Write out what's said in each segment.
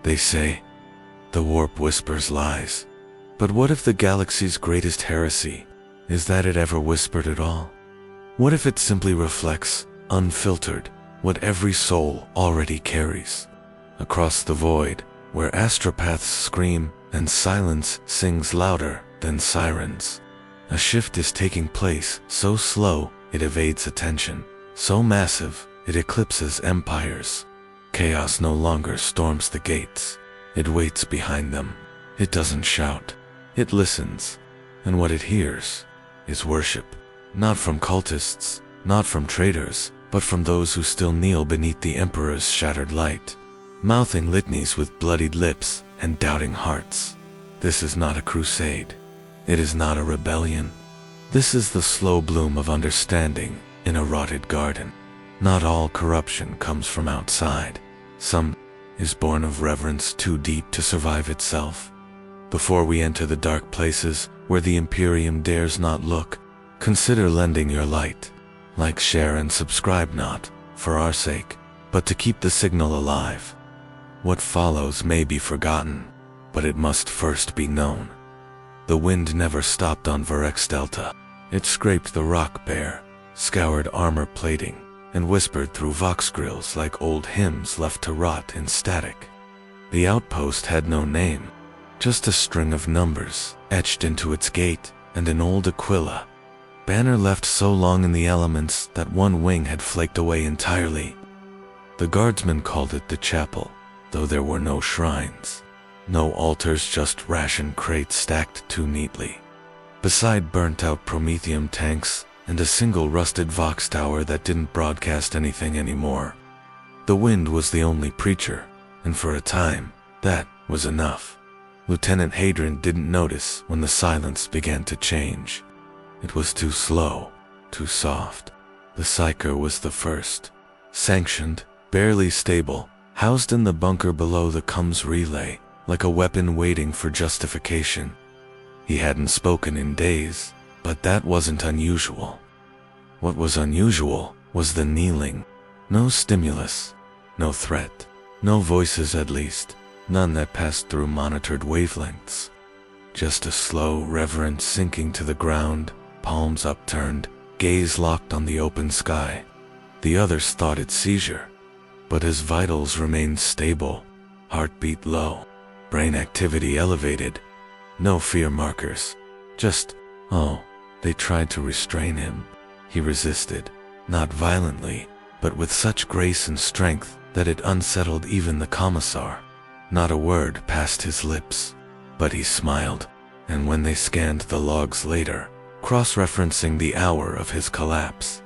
They say, the warp whispers lies. But what if the galaxy's greatest heresy is that it ever whispered at all? What if it simply reflects, unfiltered, what every soul already carries? Across the void, where astropaths scream and silence sings louder than sirens, a shift is taking place, so slow it evades attention, so massive it eclipses empires. Chaos no longer storms the gates. It waits behind them. It doesn't shout. It listens. And what it hears is worship. Not from cultists, not from traitors, but from those who still kneel beneath the Emperor's shattered light, mouthing litanies with bloodied lips and doubting hearts. This is not a crusade. It is not a rebellion. This is the slow bloom of understanding in a rotted garden. Not all corruption comes from outside. Some is born of reverence too deep to survive itself. Before we enter the dark places where the Imperium dares not look, consider lending your light. Like, share, and subscribe, not for our sake, but to keep the signal alive. What follows may be forgotten, but it must first be known. The wind never stopped on Virex Delta. It scraped the rock bare, scoured armor plating, and whispered through vox grills like old hymns left to rot in static. The outpost had no name, just a string of numbers etched into its gate and an old Aquila banner left so long in the elements that one wing had flaked away entirely. The guardsmen called it the chapel, though there were no shrines. No altars, just ration crates stacked too neatly, beside burnt-out Prometheum tanks and a single rusted Vox tower that didn't broadcast anything anymore. The wind was the only preacher, and for a time, that was enough. Lieutenant Hadron didn't notice when the silence began to change. It was too slow, too soft. The Psyker was the first. Sanctioned, barely stable, housed in the bunker below the comms relay, like a weapon waiting for justification. He hadn't spoken in days, but that wasn't unusual. What was unusual was the kneeling. No stimulus, no threat, no voices, at least, none that passed through monitored wavelengths. Just a slow, reverent sinking to the ground, palms upturned, gaze locked on the open sky. The others thought it seizure, but his vitals remained stable, heartbeat low, brain activity elevated. No fear markers, just, oh. They tried to restrain him. He resisted, not violently, but with such grace and strength that it unsettled even the commissar. Not a word passed his lips, but he smiled, and when they scanned the logs later, cross-referencing the hour of his collapse,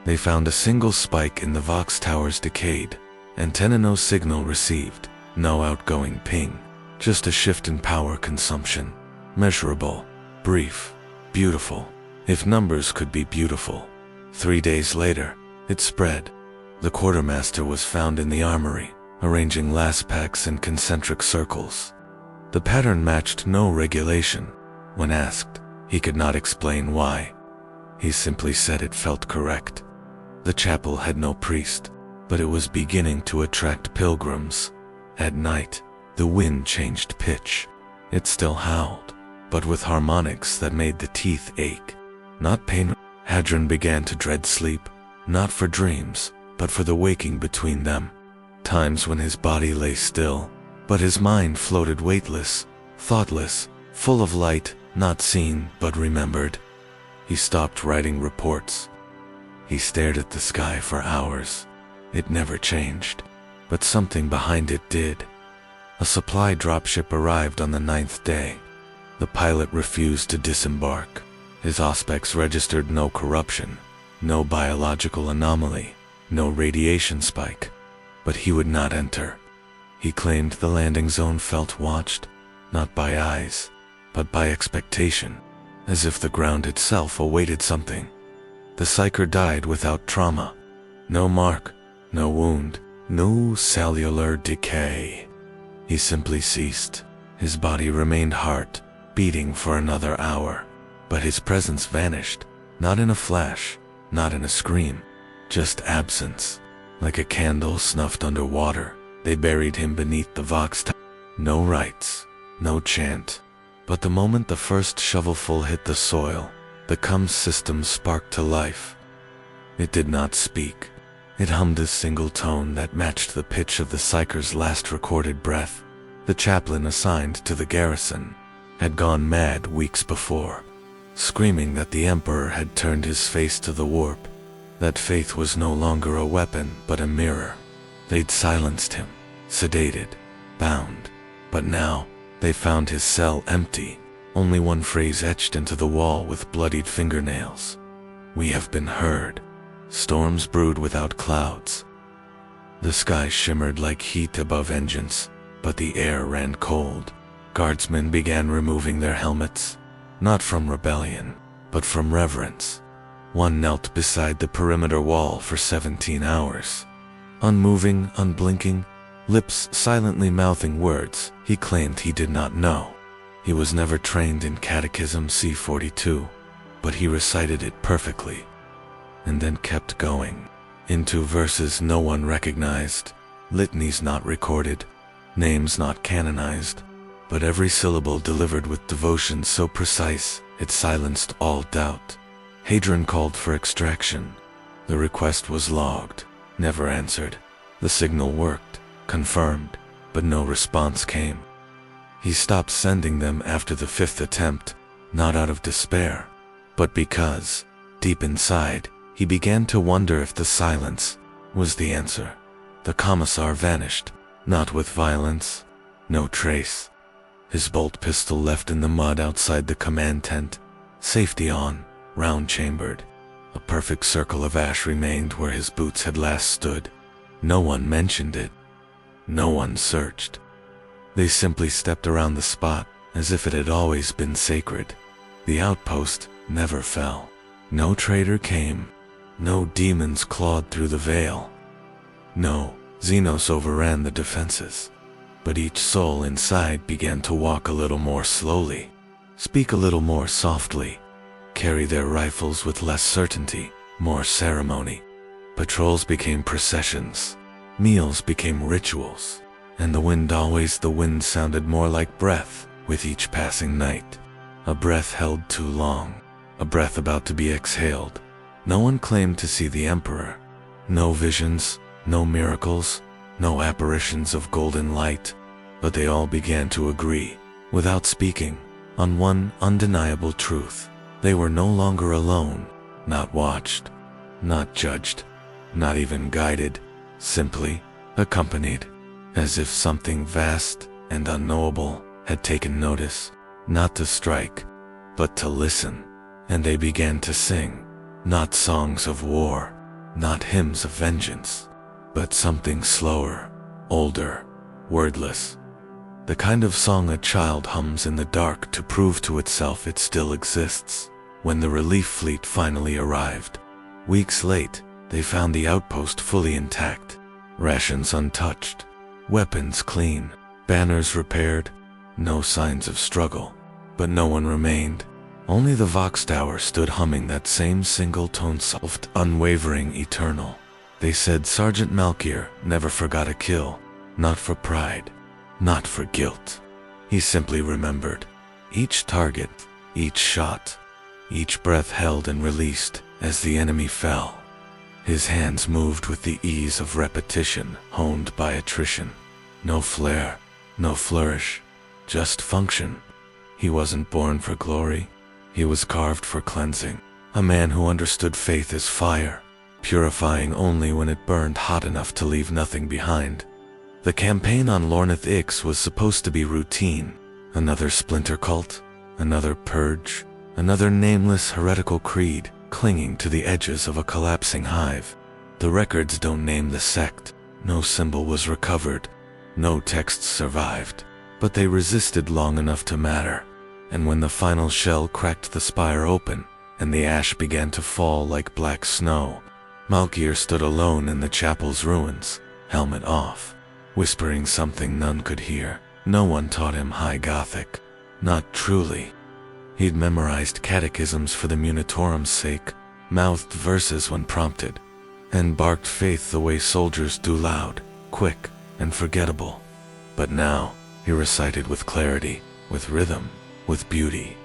they found a single spike in the Vox tower's decayed, antenna no signal received, no outgoing ping, just a shift in power consumption, measurable, brief, beautiful, if numbers could be beautiful. 3 days later, it spread. The quartermaster was found in the armory, arranging last packs in concentric circles. The pattern matched no regulation. When asked, he could not explain why. He simply said it felt correct. The chapel had no priest, but it was beginning to attract pilgrims. At night, the wind changed pitch. It still howled, but with harmonics that made the teeth ache. Not pain. Hadron began to dread sleep, not for dreams, but for the waking between them. Times when his body lay still, but his mind floated weightless, thoughtless, full of light, not seen but remembered. He stopped writing reports. He stared at the sky for hours. It never changed, but something behind it did. A supply dropship arrived on the 9th day. The pilot refused to disembark. His auspex registered no corruption, no biological anomaly, no radiation spike, but he would not enter. He claimed the landing zone felt watched, not by eyes, but by expectation, as if the ground itself awaited something. The Psyker died without trauma. No mark, no wound, no cellular decay. He simply ceased. His body remained heart, beating for another hour, but his presence vanished, not in a flash, not in a scream, just absence, like a candle snuffed under water. They buried him beneath the vox tower. No rites, no chant. But the moment the first shovelful hit the soil, the comms system sparked to life. It did not speak. It hummed a single tone that matched the pitch of the psyker's last recorded breath. The chaplain assigned to the garrison had gone mad weeks before, screaming that the Emperor had turned his face to the warp, that faith was no longer a weapon but a mirror. They'd silenced him, sedated, bound, but now they found his cell empty, only one phrase etched into the wall with bloodied fingernails. "We have been heard." Storms brewed without clouds. The sky shimmered like heat above engines, but the air ran cold. Guardsmen began removing their helmets, not from rebellion, but from reverence. One knelt beside the perimeter wall for 17 hours. Unmoving, unblinking, lips silently mouthing words he claimed he did not know. He was never trained in Catechism C42, but he recited it perfectly, and then kept going, into verses no one recognized, litanies not recorded, names not canonized, but every syllable delivered with devotion so precise it silenced all doubt. Hadrian called for extraction. The request was logged, never answered. The signal worked, confirmed, but no response came. He stopped sending them after the 5th attempt, not out of despair, but because, deep inside, he began to wonder if the silence was the answer. The commissar vanished, not with violence, no trace. His bolt pistol left in the mud outside the command tent, safety on, round-chambered. A perfect circle of ash remained where his boots had last stood. No one mentioned it. No one searched. They simply stepped around the spot as if it had always been sacred. The outpost never fell. No traitor came. No demons clawed through the veil. No, Xenos overran the defenses. But each soul inside began to walk a little more slowly, speak a little more softly, carry their rifles with less certainty, more ceremony. Patrols became processions, meals became rituals, and the wind sounded more like breath with each passing night. A breath held too long, a breath about to be exhaled. No one claimed to see the Emperor. No visions, no miracles, no apparitions of golden light, but they all began to agree, without speaking, on one undeniable truth. They were no longer alone, not watched, not judged, not even guided, simply accompanied, as if something vast and unknowable had taken notice, not to strike, but to listen. And they began to sing, not songs of war, not hymns of vengeance, but something slower, older, wordless. The kind of song a child hums in the dark to prove to itself it still exists. When the relief fleet finally arrived, weeks late, they found the outpost fully intact, rations untouched, weapons clean, banners repaired, no signs of struggle. But no one remained. Only the Vox Tower stood humming that same single-tone soft, unwavering, eternal. They said Sergeant Malkier never forgot a kill, not for pride, not for guilt. He simply remembered. Each target, each shot, each breath held and released as the enemy fell. His hands moved with the ease of repetition, honed by attrition. No flair, no flourish, just function. He wasn't born for glory. He was carved for cleansing. A man who understood faith as fire, purifying only when it burned hot enough to leave nothing behind. The campaign on Lornith Ix was supposed to be routine. Another splinter cult, another purge, another nameless heretical creed clinging to the edges of a collapsing hive. The records don't name the sect. No symbol was recovered. No texts survived. But they resisted long enough to matter. And when the final shell cracked the spire open, and the ash began to fall like black snow, Malkier stood alone in the chapel's ruins, helmet off, whispering something none could hear. No one taught him High Gothic. Not truly. He'd memorized catechisms for the Munitorum's sake, mouthed verses when prompted, and barked faith the way soldiers do, loud, quick, and forgettable. But now, he recited with clarity, with rhythm, with beauty.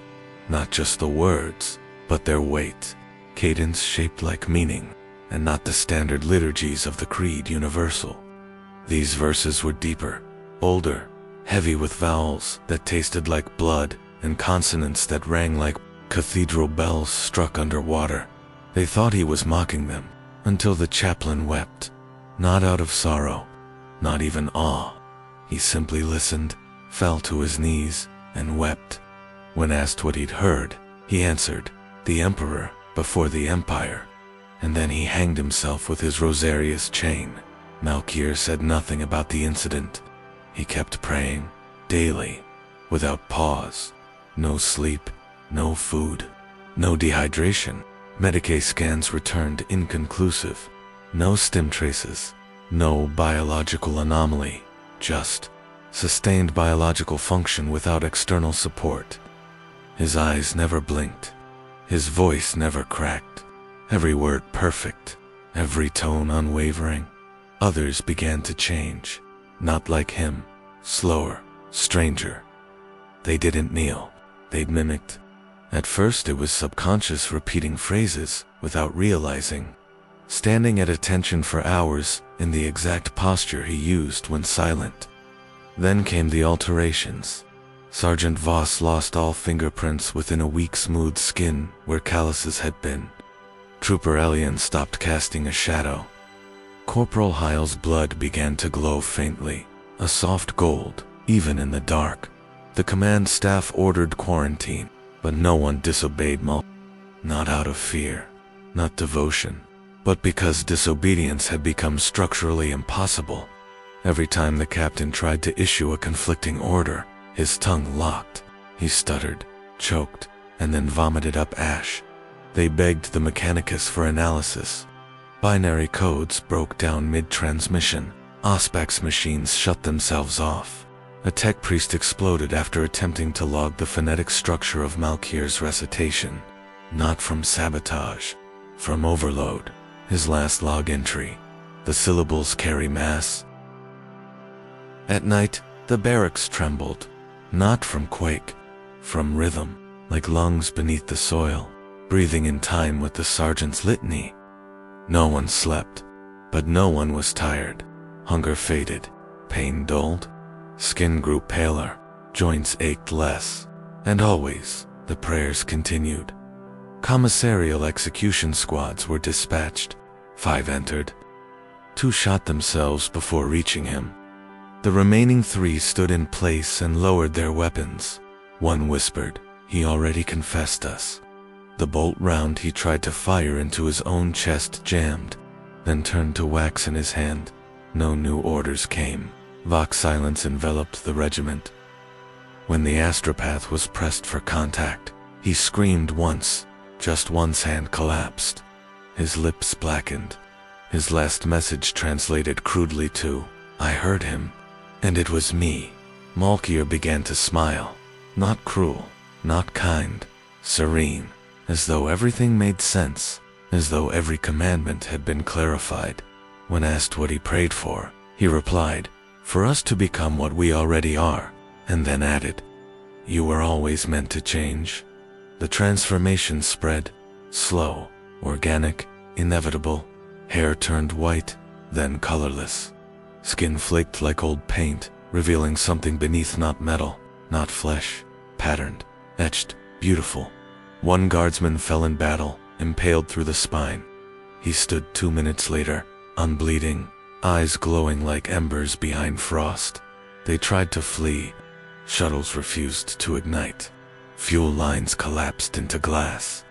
Not just the words, but their weight, cadence shaped like meaning, and not the standard liturgies of the Creed Universal. These verses were deeper, older, heavy with vowels that tasted like blood and consonants that rang like cathedral bells struck underwater. They thought he was mocking them, until the chaplain wept, not out of sorrow, not even awe. He simply listened, fell to his knees, and wept. When asked what he'd heard, he answered, "The Emperor before the Empire." And then he hanged himself with his Rosarius chain. Malkier said nothing about the incident. He kept praying, daily, without pause. No sleep, no food, no dehydration. Medicae scans returned inconclusive. No stim traces, no biological anomaly, just sustained biological function without external support. His eyes never blinked. His voice never cracked. Every word perfect, every tone unwavering. Others began to change, not like him, slower, stranger. They didn't kneel, they'd mimicked. At first it was subconscious repeating phrases without realizing, standing at attention for hours in the exact posture he used when silent. Then came the alterations. Sergeant Voss lost all fingerprints within a week, smooth skin where calluses had been. Trooper Elian stopped casting a shadow. Corporal Heil's blood began to glow faintly, a soft gold, even in the dark. The command staff ordered quarantine, but no one disobeyed Mal. Not out of fear, not devotion, but because disobedience had become structurally impossible. Every time the captain tried to issue a conflicting order, his tongue locked. He stuttered, choked, and then vomited up ash. They begged the Mechanicus for analysis. Binary codes broke down mid-transmission. Auspex machines shut themselves off. A tech priest exploded after attempting to log the phonetic structure of Malkier's recitation. Not from sabotage, from overload. His last log entry. The syllables carry mass. At night, the barracks trembled. Not from quake, from rhythm, like lungs beneath the soil, breathing in time with the sergeant's litany. No one slept, but no one was tired. Hunger faded, pain dulled, skin grew paler, joints ached less, and always, the prayers continued. Commissarial execution squads were dispatched. 5 entered. 2 shot themselves before reaching him. The remaining 3 stood in place and lowered their weapons. One whispered, "He already confessed us." The bolt round he tried to fire into his own chest jammed, then turned to wax in his hand. No new orders came. Vox silence enveloped the regiment. When the astropath was pressed for contact, he screamed once. Just once. Hand collapsed. His lips blackened. His last message translated crudely to, "I heard him. And it was me." Malkier began to smile. Not cruel, not kind, serene, as though everything made sense, as though every commandment had been clarified. When asked what he prayed for, he replied, "For us to become what we already are," and then added, "You were always meant to change." The transformation spread, slow, organic, inevitable. Hair turned white, then colorless. Skin flaked like old paint, revealing something beneath, not metal, not flesh, patterned, etched, beautiful. One guardsman fell in battle, impaled through the spine. He stood 2 minutes later, unbleeding, eyes glowing like embers behind frost. They tried to flee. Shuttles refused to ignite. Fuel lines collapsed into glass.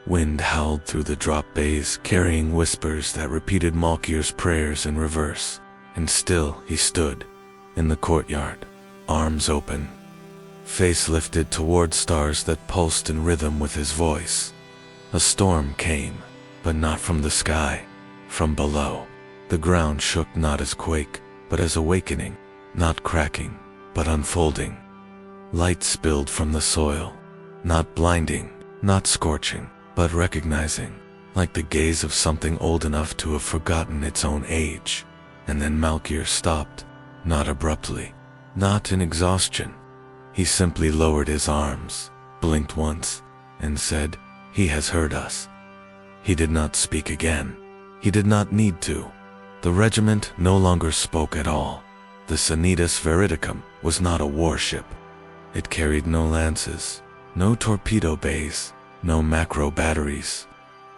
Wind howled through the drop bays, carrying whispers that repeated Malkier's prayers in reverse. And still he stood, in the courtyard, arms open, face lifted toward stars that pulsed in rhythm with his voice. A storm came, but not from the sky, from below. The ground shook not as quake, but as awakening, not cracking, but unfolding. Light spilled from the soil, not blinding, not scorching, but recognizing, like the gaze of something old enough to have forgotten its own age. And then Malkier stopped, not abruptly, not in exhaustion. He simply lowered his arms, blinked once, and said, "He has heard us." He did not speak again. He did not need to. The regiment no longer spoke at all. The Sanitas Veridicum was not a warship. It carried no lances, no torpedo bays, no macro batteries.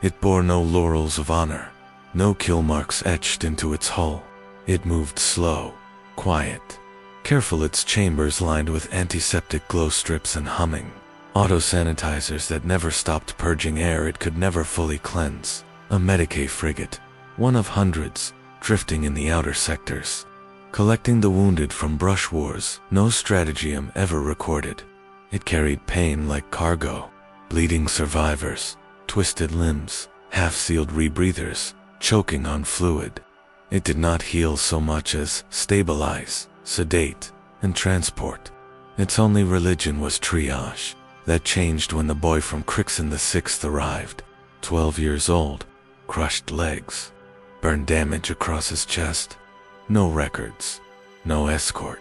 It bore no laurels of honor, no kill marks etched into its hull. It moved slow, quiet, careful, its chambers lined with antiseptic glow strips and humming auto-sanitizers that never stopped purging air it could never fully cleanse. A Medicae frigate, one of hundreds, drifting in the outer sectors, collecting the wounded from brush wars no stratagem ever recorded. It carried pain like cargo, bleeding survivors, twisted limbs, half-sealed rebreathers, choking on fluid. It did not heal so much as stabilize, sedate, and transport. Its only religion was triage. That changed when the boy from Crixon VI arrived, 12 years old, crushed legs, burn damage across his chest. No records, no escort,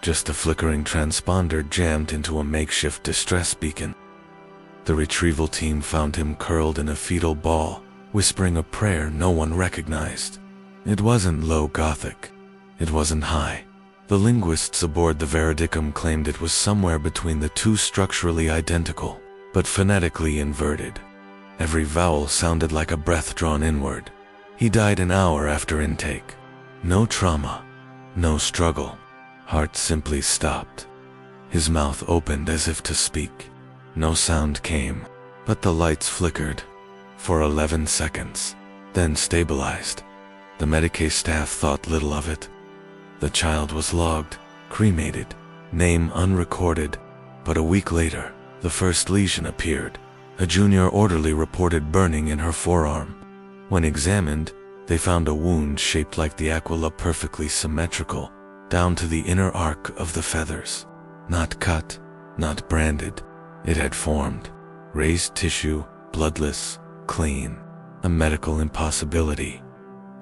just a flickering transponder jammed into a makeshift distress beacon. The retrieval team found him curled in a fetal ball, whispering a prayer no one recognized. It wasn't low Gothic. It wasn't high. The linguists aboard the Veridicum claimed it was somewhere between the two, structurally identical, but phonetically inverted. Every vowel sounded like a breath drawn inward. He died an hour after intake. No trauma, no struggle. Heart simply stopped. His mouth opened as if to speak. No sound came, but the lights flickered for 11 seconds, then stabilized. The Medicae staff thought little of it. The child was logged, cremated, name unrecorded, but a week later, the first lesion appeared. A junior orderly reported burning in her forearm. When examined, they found a wound shaped like the aquila, perfectly symmetrical, down to the inner arc of the feathers. Not cut, not branded. It had formed. Raised tissue, bloodless, clean. A medical impossibility.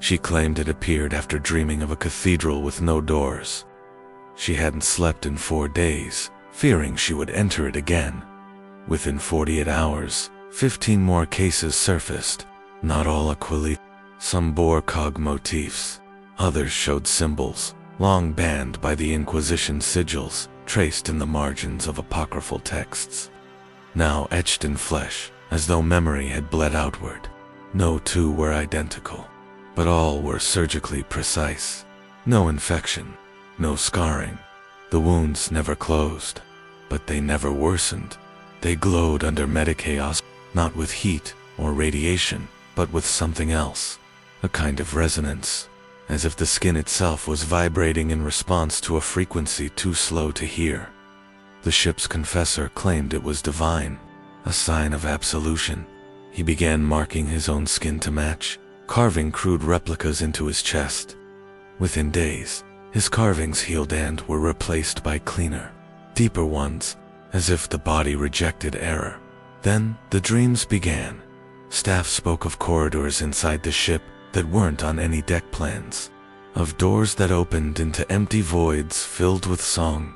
She claimed it appeared after dreaming of a cathedral with no doors. She hadn't slept in 4 days, fearing she would enter it again. Within 48 hours, 15 more cases surfaced. Not all aquili. Some bore cog motifs. Others showed symbols, long banned by the Inquisition sigils, traced in the margins of apocryphal texts. Now etched in flesh, as though memory had bled outward. No two were identical, but all were surgically precise. No infection, no scarring. The wounds never closed, but they never worsened. They glowed under Medicae, not with heat or radiation, but with something else. A kind of resonance, as if the skin itself was vibrating in response to a frequency too slow to hear. The ship's confessor claimed it was divine, a sign of absolution. He began marking his own skin to match, carving crude replicas into his chest. Within days, his carvings healed and were replaced by cleaner, deeper ones, as if the body rejected error. Then the dreams began. Staff spoke of corridors inside the ship that weren't on any deck plans, of doors that opened into empty voids filled with song,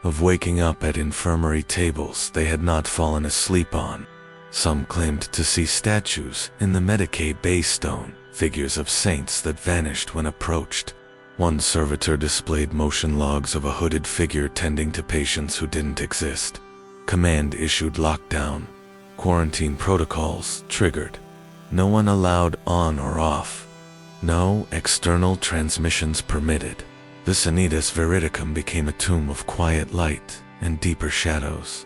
of waking up at infirmary tables they had not fallen asleep on. Some claimed to see statues in the Medicae Bay stone, figures of saints that vanished when approached. One servitor displayed motion logs of a hooded figure tending to patients who didn't exist. Command issued lockdown. Quarantine protocols triggered. No one allowed on or off. No external transmissions permitted. The Sanitas Veridicum became a tomb of quiet light and deeper shadows.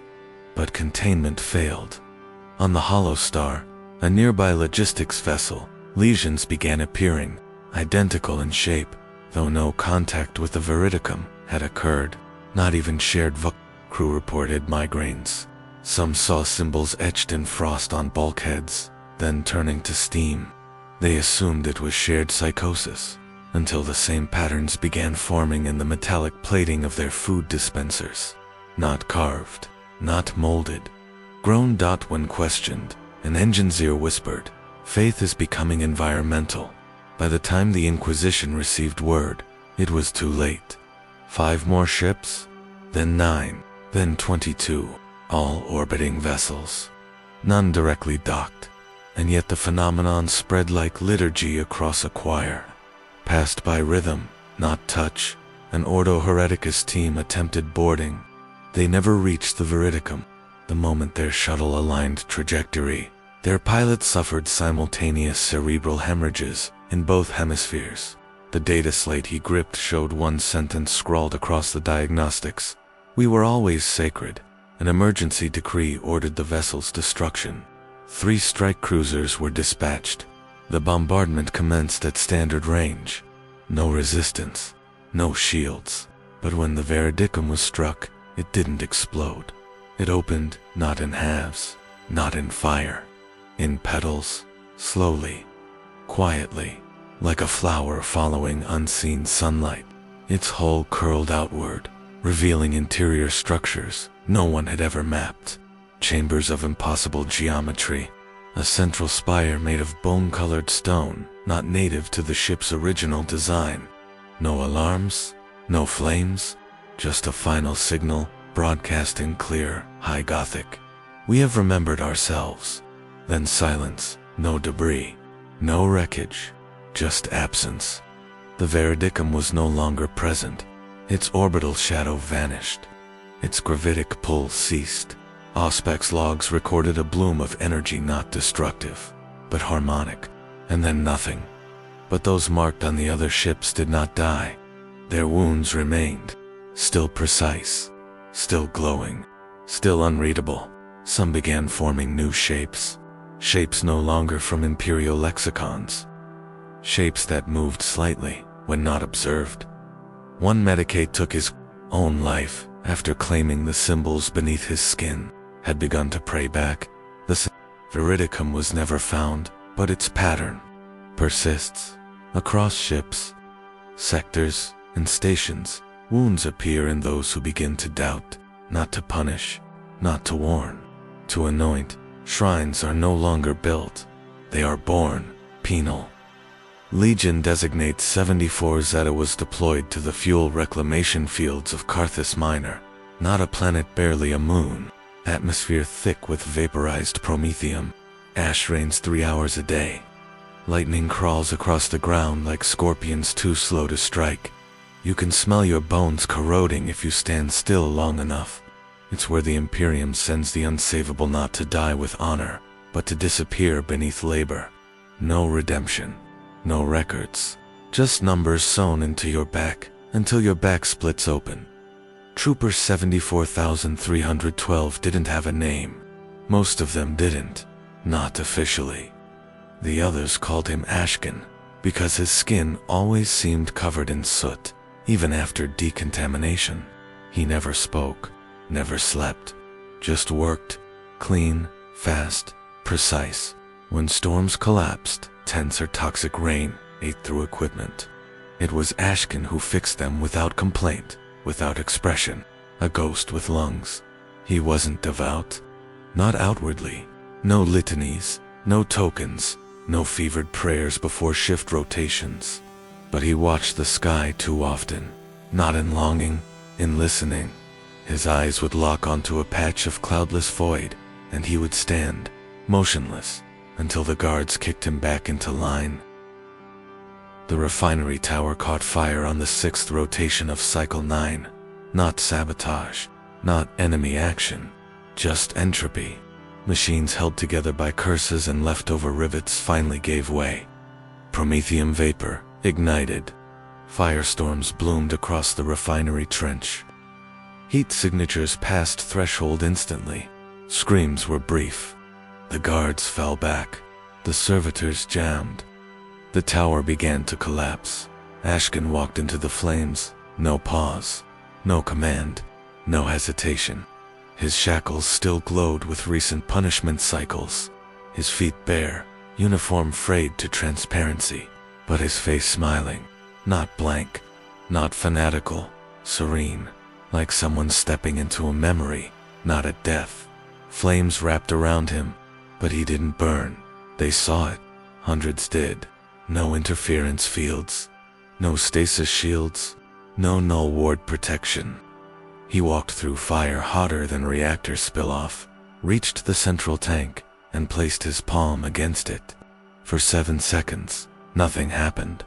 But containment failed. On the Hollow Star, a nearby logistics vessel, lesions began appearing, identical in shape, though no contact with the Veridicum had occurred. Not even shared crew reported migraines. Some saw symbols etched in frost on bulkheads, then turning to steam. They assumed it was shared psychosis, until the same patterns began forming in the metallic plating of their food dispensers. Not carved, not molded. Grown. When questioned, an engineer whispered, "Faith is becoming environmental." By the time the Inquisition received word, it was too late. 5 more ships, then 9, then 22, all orbiting vessels. None directly docked, and yet the phenomenon spread like liturgy across a choir. Passed by rhythm, not touch, an Ordo Hereticus team attempted boarding. They never reached the Veridicum. The moment their shuttle aligned trajectory, their pilot suffered simultaneous cerebral hemorrhages in both hemispheres. The data slate he gripped showed one sentence scrawled across the diagnostics: "We were always sacred." An emergency decree ordered the vessel's destruction. 3 strike cruisers were dispatched. The bombardment commenced at standard range. No resistance, no shields. But when the Veridicum was struck, it didn't explode. It opened not in halves, not in fire, in petals, slowly, quietly, like a flower following unseen sunlight. Its hull curled outward, revealing interior structures no one had ever mapped. Chambers of impossible geometry, a central spire made of bone-colored stone, not native to the ship's original design. No alarms, no flames, just a final signal broadcast in clear, high Gothic. "We have remembered ourselves." Then silence, no debris, no wreckage, just absence. The Veridicum was no longer present. Its orbital shadow vanished. Its gravitic pull ceased. Auspex logs recorded a bloom of energy not destructive, but harmonic, and then nothing. But those marked on the other ships did not die. Their wounds remained, still precise, still glowing, still unreadable. Some began forming new shapes, shapes no longer from imperial lexicons, shapes that moved slightly when not observed. One Medicaid took his own life after claiming the symbols beneath his skin had begun to pray back. The Veridicum was never found, but its pattern persists. Across ships, sectors, and stations, wounds appear in those who begin to doubt, not to punish, not to warn, to anoint. Shrines are no longer built, they are born, penal. Legion designates 74 Zeta was deployed to the fuel reclamation fields of Carthus Minor, not a planet, barely a moon. Atmosphere thick with vaporized promethium. Ash rains 3 hours a day. Lightning crawls across the ground like scorpions too slow to strike. You can smell your bones corroding if you stand still long enough. It's where the Imperium sends the unsavable not to die with honor, but to disappear beneath labor. No redemption, no records, just numbers sewn into your back until your back splits open. Trooper 74,312 didn't have a name. Most of them didn't, not officially. The others called him Ashkin, because his skin always seemed covered in soot, even after decontamination. He never spoke, never slept, just worked, clean, fast, precise. When storms collapsed, tense or toxic rain ate through equipment. It was Ashkin who fixed them without complaint, without expression, a ghost with lungs. He wasn't devout, not outwardly. No litanies, no tokens, no fevered prayers before shift rotations. But he watched the sky too often, not in longing, in listening. His eyes would lock onto a patch of cloudless void, and he would stand, motionless, until the guards kicked him back into line. The refinery tower caught fire on the 6th rotation of Cycle 9. Not sabotage, not enemy action, just entropy. Machines held together by curses and leftover rivets finally gave way. Promethium vapor ignited. Firestorms bloomed across the refinery trench. Heat signatures passed threshold instantly. Screams were brief. The guards fell back. The servitors jammed. The tower began to collapse. Ashkin walked into the flames. No pause. No command. No hesitation. His shackles still glowed with recent punishment cycles. His feet bare, uniform frayed to transparency, but his face smiling. Not blank, not fanatical, serene, like someone stepping into a memory, not a death. Flames wrapped around him, but he didn't burn. They saw it. Hundreds did. no interference fields, no stasis shields, no null ward protection. He walked through fire hotter than reactor spill-off, reached the central tank, and placed his palm against it. For 7 seconds, nothing happened.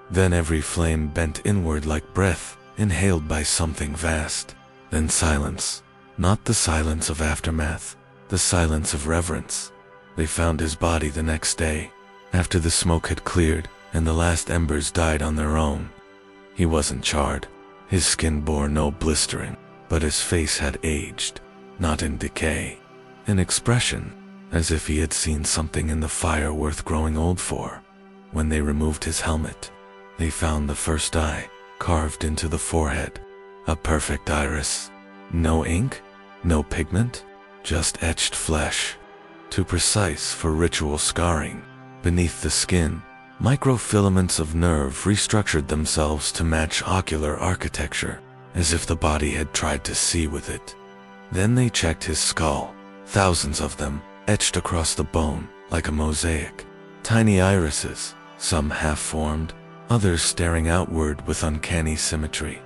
Then every flame bent inward like breath, inhaled by something vast. Then silence. Not the silence of aftermath, the silence of reverence. They found his body the next day, after the smoke had cleared and the last embers died on their own. He wasn't charred. His skin bore no blistering, but his face had aged, not in decay. An expression, as if he had seen something in the fire worth growing old for. When they removed his helmet, they found the first eye carved into the forehead. A perfect iris. No ink, no pigment, just etched flesh. Too precise for ritual scarring. Beneath the skin, microfilaments of nerve restructured themselves to match ocular architecture, as if the body had tried to see with it. Then they checked his skull, thousands of them, etched across the bone like a mosaic. Tiny irises, some half-formed, others staring outward with uncanny symmetry.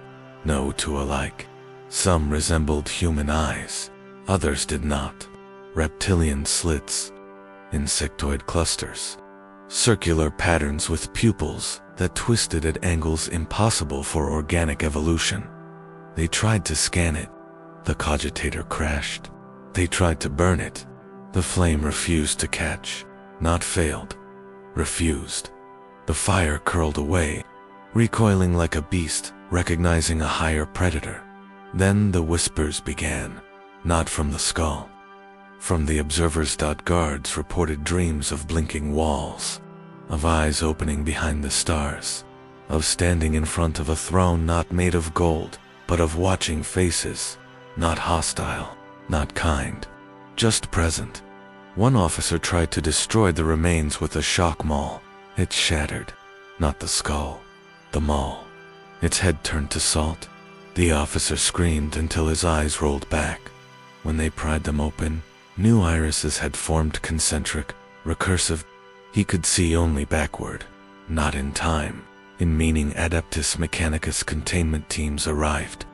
No two alike. Some resembled human eyes, others did not. Reptilian slits, insectoid clusters, circular patterns with pupils that twisted at angles impossible for organic evolution. They tried to scan it. The cogitator crashed. They tried to burn it. The flame refused to catch. Not failed. Refused. The fire curled away, recoiling like a beast, recognizing a higher predator. Then the whispers began, not from the skull. From the observers. Guards reported dreams of blinking walls, of eyes opening behind the stars, of standing in front of a throne not made of gold, but of watching faces, not hostile, not kind, just present. One officer tried to destroy the remains with a shock maul. It shattered, not the skull, the maul. Its head turned to salt. The officer screamed until his eyes rolled back. When they pried them open, new irises had formed concentric, recursive. He could see only backward, not in time. In meaning, Adeptus Mechanicus containment teams arrived.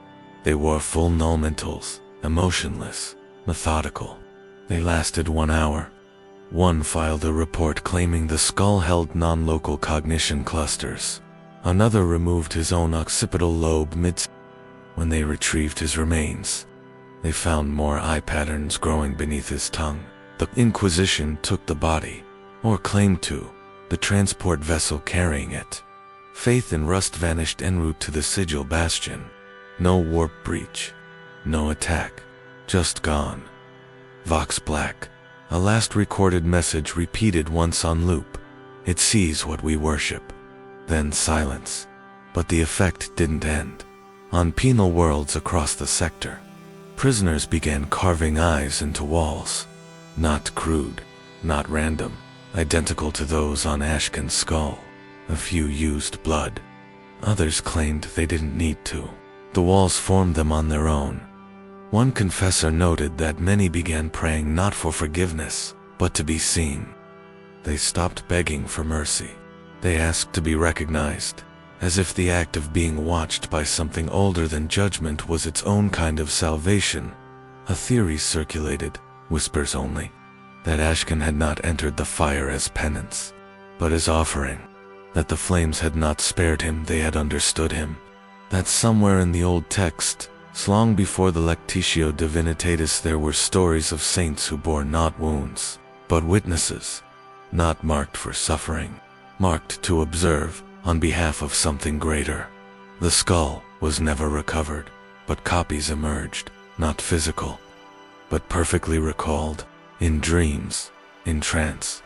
They wore full null mantles, emotionless, methodical. They lasted 1 hour. One filed a report claiming the skull held non-local cognition clusters. Another removed his own occipital lobe mid. When they retrieved his remains, they found more eye patterns growing beneath his tongue. The Inquisition took the body, or claimed to, the transport vessel carrying it. Faith in Rust vanished en route to the Sigil Bastion. No warp breach, no attack, just gone. Vox Black, a last recorded message repeated once on loop. It sees what we worship. Then silence. But the effect didn't end. On penal worlds across the sector, prisoners began carving eyes into walls. Not crude, not random, identical to those on Ashken's skull. A few used blood. Others claimed they didn't need to. The walls formed them on their own. One confessor noted that many began praying not for forgiveness, but to be seen. They stopped begging for mercy. They asked to be recognized, as if the act of being watched by something older than judgment was its own kind of salvation. A theory circulated, whispers only, that Ashken had not entered the fire as penance, but as offering. That the flames had not spared him, they had understood him. That somewhere in the old text, long before the Lectitio Divinitatis, there were stories of saints who bore not wounds, but witnesses, not marked for suffering, marked to observe on behalf of something greater. The skull was never recovered, but copies emerged, not physical, but perfectly recalled, in dreams, in trance.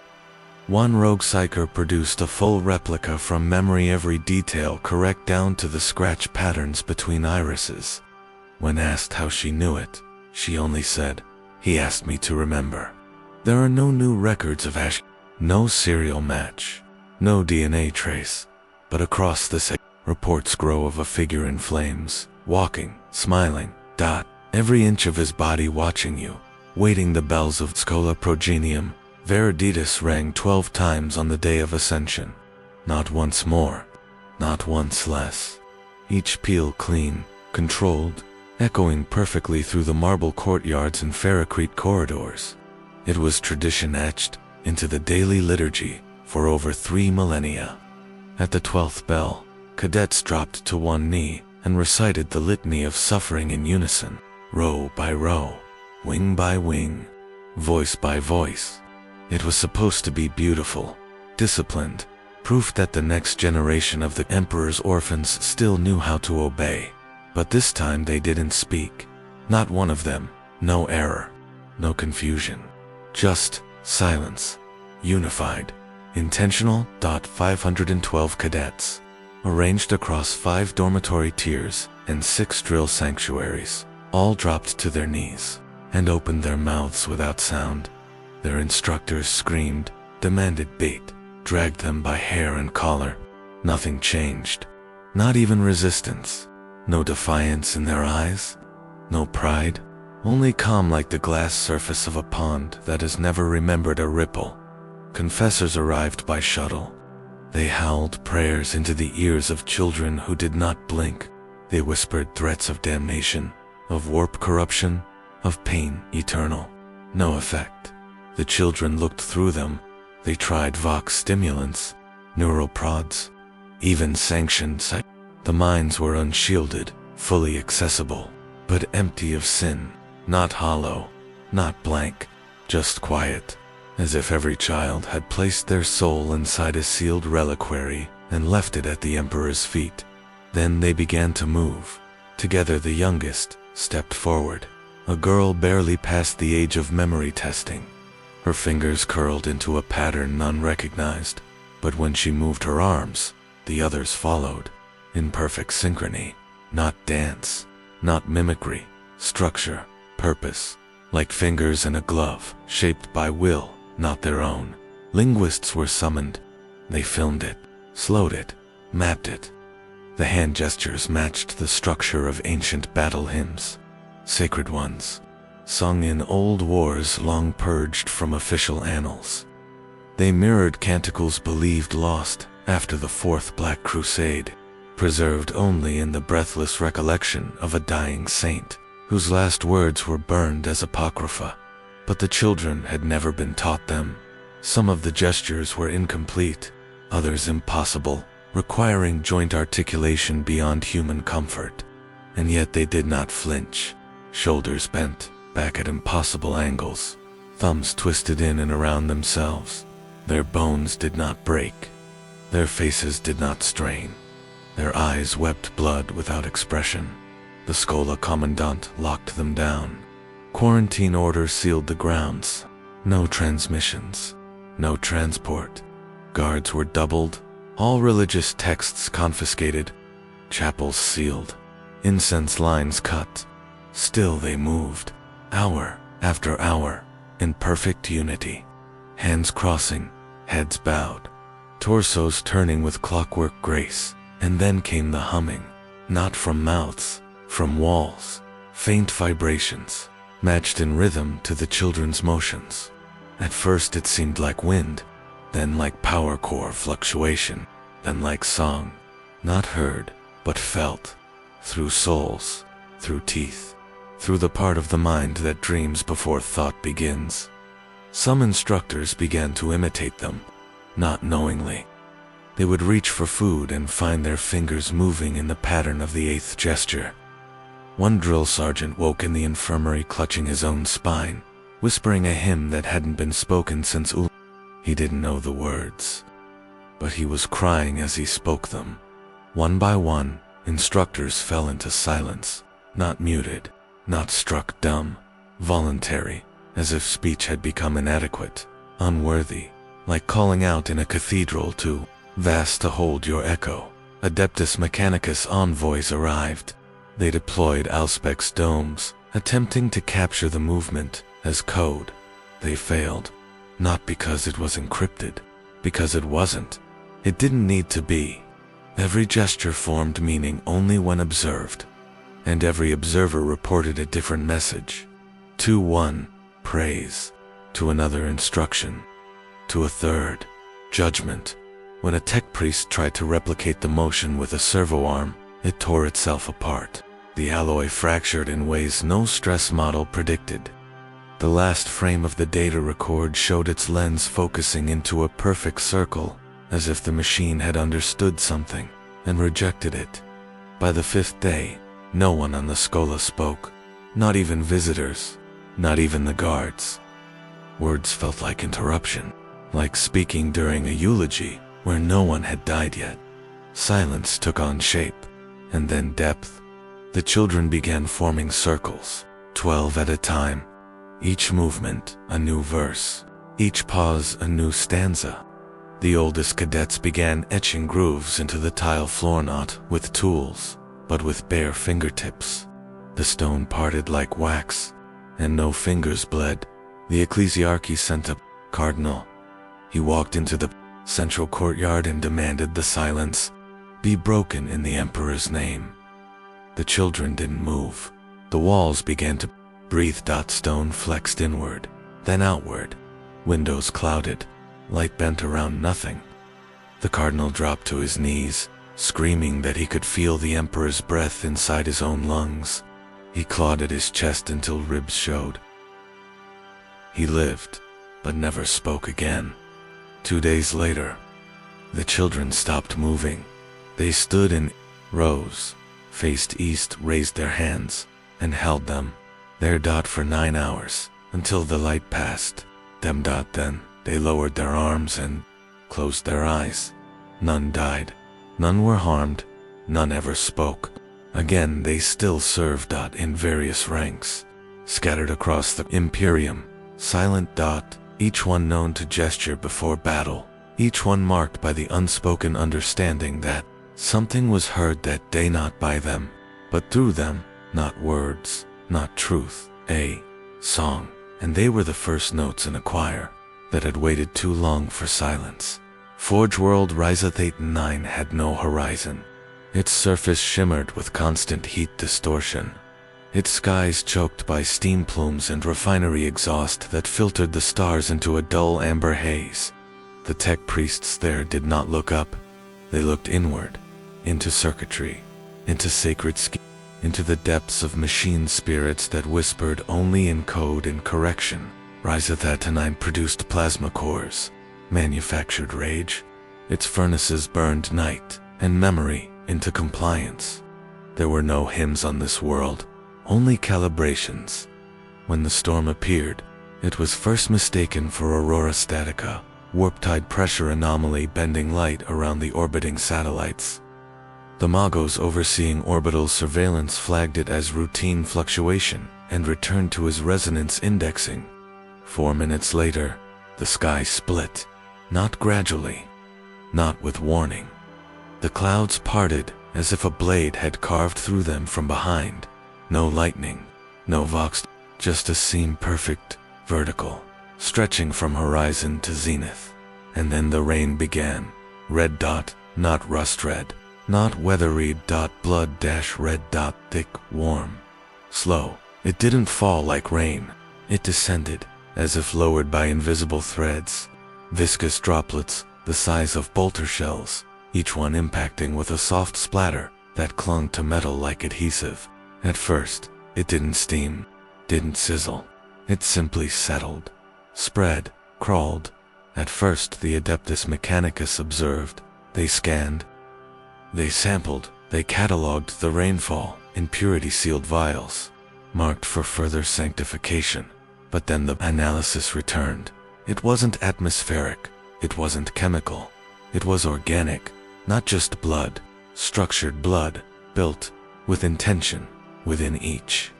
One rogue psyker produced a full replica from memory, every detail correct down to the scratch patterns between irises. When asked how she knew it, she only said, "He asked me to remember." There are no new records of Ash, no serial match, no DNA trace, but across the reports grow of a figure in flames, walking, smiling, every inch of his body watching you, waiting. The bells of Scola Progenium Veriditas rang 12 times on the day of Ascension. Not once more, not once less. Each peal clean, controlled, echoing perfectly through the marble courtyards and Ferrocrete corridors. It was tradition etched into the daily liturgy for over 3 millennia. At the 12th bell, cadets dropped to one knee and recited the litany of suffering in unison, row by row, wing by wing, voice by voice. It was supposed to be beautiful, disciplined, proof that the next generation of the Emperor's orphans still knew how to obey. But this time they didn't speak. Not one of them. No error. No confusion. Just silence. Unified. Intentional. 512 cadets. Arranged across 5 dormitory tiers and 6 drill sanctuaries. All dropped to their knees and opened their mouths without sound. Their instructors screamed, demanded bait, dragged them by hair and collar. Nothing changed. Not even resistance. No defiance in their eyes. No pride. Only calm like the glass surface of a pond that has never remembered a ripple. Confessors arrived by shuttle. They howled prayers into the ears of children who did not blink. They whispered threats of damnation, of warp corruption, of pain eternal. No effect. The children looked through them. They tried vox stimulants, neural prods, even sanctioned psych. The minds were unshielded, fully accessible, but empty of sin, not hollow, not blank, just quiet, as if every child had placed their soul inside a sealed reliquary and left it at the Emperor's feet. Then they began to move. Together the youngest stepped forward, a girl barely past the age of memory testing. Her fingers curled into a pattern none recognized, but when she moved her arms, the others followed, in perfect synchrony, not dance, not mimicry, structure, purpose, like fingers in a glove, shaped by will, not their own. Linguists were summoned. They filmed it, slowed it, mapped it. The hand gestures matched the structure of ancient battle hymns, sacred ones, sung in old wars long purged from official annals. They mirrored canticles believed lost after the Fourth Black Crusade, preserved only in the breathless recollection of a dying saint, whose last words were burned as apocrypha. But the children had never been taught them. Some of the gestures were incomplete, others impossible, requiring joint articulation beyond human comfort. And yet they did not flinch, shoulders bent back at impossible angles, thumbs twisted in and around themselves. Their bones did not break. Their faces did not strain. Their eyes wept blood without expression. The Schola Commandant locked them down. Quarantine order sealed the grounds. No transmissions. No transport. Guards were doubled. All religious texts confiscated. Chapels sealed. Incense lines cut. Still they moved, hour after hour, in perfect unity. Hands crossing, heads bowed, torsos turning with clockwork grace. And then came the humming, not from mouths, from walls, faint vibrations, matched in rhythm to the children's motions. At first it seemed like wind, then like power core fluctuation, then like song, not heard, but felt, through souls, through teeth, through the part of the mind that dreams before thought begins. Some instructors began to imitate them, not knowingly. They would reach for food and find their fingers moving in the pattern of the 8th gesture. One drill sergeant woke in the infirmary clutching his own spine, whispering a hymn that hadn't been spoken since He didn't know the words, but he was crying as he spoke them. One by one, instructors fell into silence, not muted, not struck dumb, voluntary, as if speech had become inadequate, unworthy, like calling out in a cathedral to vast to hold your echo. Adeptus Mechanicus envoys arrived. They deployed Auspex domes, attempting to capture the movement as code. They failed, not because it was encrypted, because it wasn't. It didn't need to be. Every gesture formed meaning only when observed, and every observer reported a different message. To one, praise. To another, instruction. To a third, judgment. When a tech priest tried to replicate the motion with a servo arm, it tore itself apart. The alloy fractured in ways no stress model predicted. The last frame of the data record showed its lens focusing into a perfect circle, as if the machine had understood something and rejected it. By the 5th day, no one on the Schola spoke, not even visitors, not even the guards. Words felt like interruption, like speaking during a eulogy where no one had died yet. Silence took on shape, and then depth. The children began forming circles, 12 at a time. Each movement, a new verse. Each pause, a new stanza. The oldest cadets began etching grooves into the tile floor, not with tools, but with bare fingertips. The stone parted like wax, and no fingers bled. The ecclesiarchy sent a cardinal. He walked into the central courtyard and demanded the silence be broken in the emperor's name. The children didn't move. The walls began to breathe. Stone flexed inward, then outward. Windows clouded, light bent around nothing. The cardinal dropped to his knees, screaming that he could feel the emperor's breath inside his own lungs. He clawed at his chest until ribs showed. He lived, but never spoke again. 2 days later, the children stopped moving. They stood in rows, faced east, raised their hands, and held them there for 9 hours, until the light passed them. Then they lowered their arms and closed their eyes. None died, none were harmed, none ever spoke. Again they still served in various ranks, scattered across the Imperium, silent. Each one known to gesture before battle, each one marked by the unspoken understanding that something was heard that day, not by them, but through them. Not words, not truth, a song. And they were the first notes in a choir that had waited too long for silence. Forge World Riseth 9 had no horizon. Its surface shimmered with constant heat distortion. Its skies choked by steam plumes and refinery exhaust that filtered the stars into a dull amber haze. The tech priests there did not look up. They looked inward, into circuitry, into sacred into the depths of machine spirits that whispered only in code and correction. Riseth 9 produced plasma cores, manufactured rage. Its furnaces burned night and memory into compliance. There were no hymns on this world, only calibrations. When the storm appeared, it was first mistaken for aurora statica, warp-tide pressure anomaly bending light around the orbiting satellites. The Magos overseeing orbital surveillance flagged it as routine fluctuation and returned to his resonance indexing. 4 minutes later, the sky split, not gradually, not with warning. The clouds parted as if a blade had carved through them from behind. No lightning, no vox, just a seam perfect, vertical, stretching from horizon to zenith. And then the rain began. Red. Not rust red, not weathery. Blood. Red. Thick, warm, slow. It didn't fall like rain. It descended, as if lowered by invisible threads. Viscous droplets, the size of bolter shells, each one impacting with a soft splatter that clung to metal like adhesive. At first, it didn't steam, didn't sizzle. It simply settled, spread, crawled. At first the Adeptus Mechanicus observed. They scanned. They sampled. They catalogued the rainfall in purity-sealed vials, marked for further sanctification. But then the analysis returned. It wasn't atmospheric. It wasn't chemical. It was organic, not just blood, structured blood, built with intention within each.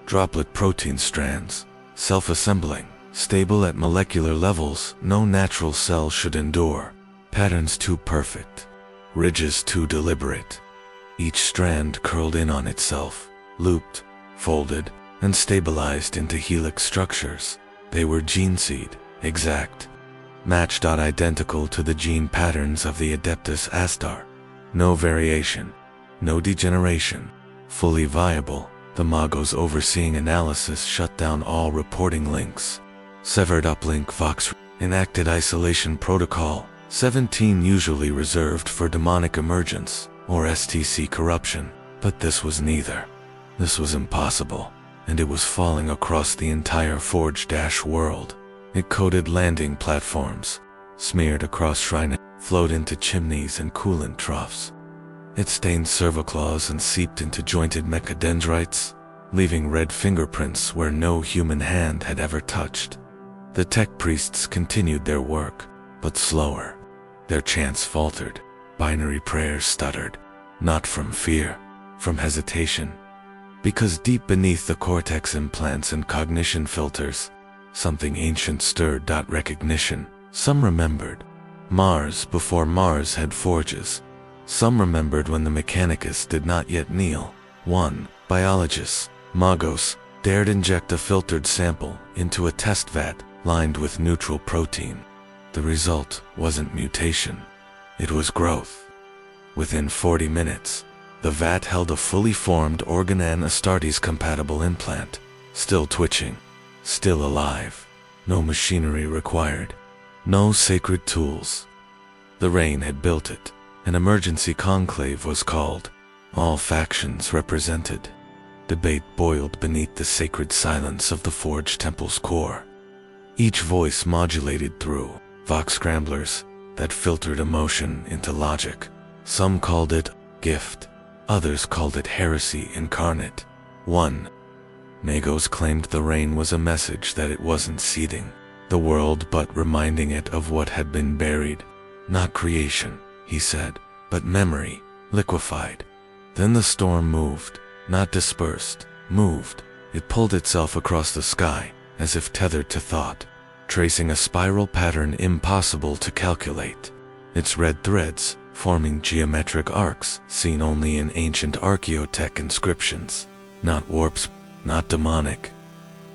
Droplet protein strands, self-assembling, stable at molecular levels no natural cell should endure. Patterns too perfect, ridges too deliberate. Each strand curled in on itself, looped, folded, and stabilized into helix structures. They were gene seed, exact, matched. Identical to the gene patterns of the Adeptus Astar. No variation, no degeneration, fully viable. The Magos overseeing analysis shut down all reporting links, severed uplink vox, enacted isolation protocol, 17 usually reserved for demonic emergence or STC corruption, but this was neither. This was impossible, and it was falling across the entire Forge-world. It coated landing platforms, smeared across shrine, flowed into chimneys and coolant troughs. It stained servoclaws and seeped into jointed mechadendrites, leaving red fingerprints where no human hand had ever touched. The tech priests continued their work, but slower. Their chants faltered, binary prayers stuttered, not from fear, from hesitation. Because deep beneath the cortex implants and cognition filters, something ancient stirred. Recognition. Some remembered Mars before Mars had forges. Some remembered when the Mechanicus did not yet kneel. One biologist, Magos, dared inject a filtered sample into a test vat lined with neutral protein. The result wasn't mutation. It was growth. Within 40 minutes, the vat held a fully formed Organon Astartes-compatible implant, still twitching, still alive. No machinery required. No sacred tools. The Rain had built it. An emergency conclave was called. All factions represented. Debate boiled beneath the sacred silence of the Forge Temple's core. Each voice modulated through vox scramblers that filtered emotion into logic. Some called it gift. Others called it heresy incarnate. One Magos claimed the rain was a message that it wasn't seeding the world but reminding it of what had been buried. Not creation, he said, but memory, liquefied. Then the storm moved, not dispersed, moved. It pulled itself across the sky, as if tethered to thought, tracing a spiral pattern impossible to calculate. Its red threads, forming geometric arcs seen only in ancient archaeotech inscriptions. Not warps, not demonic.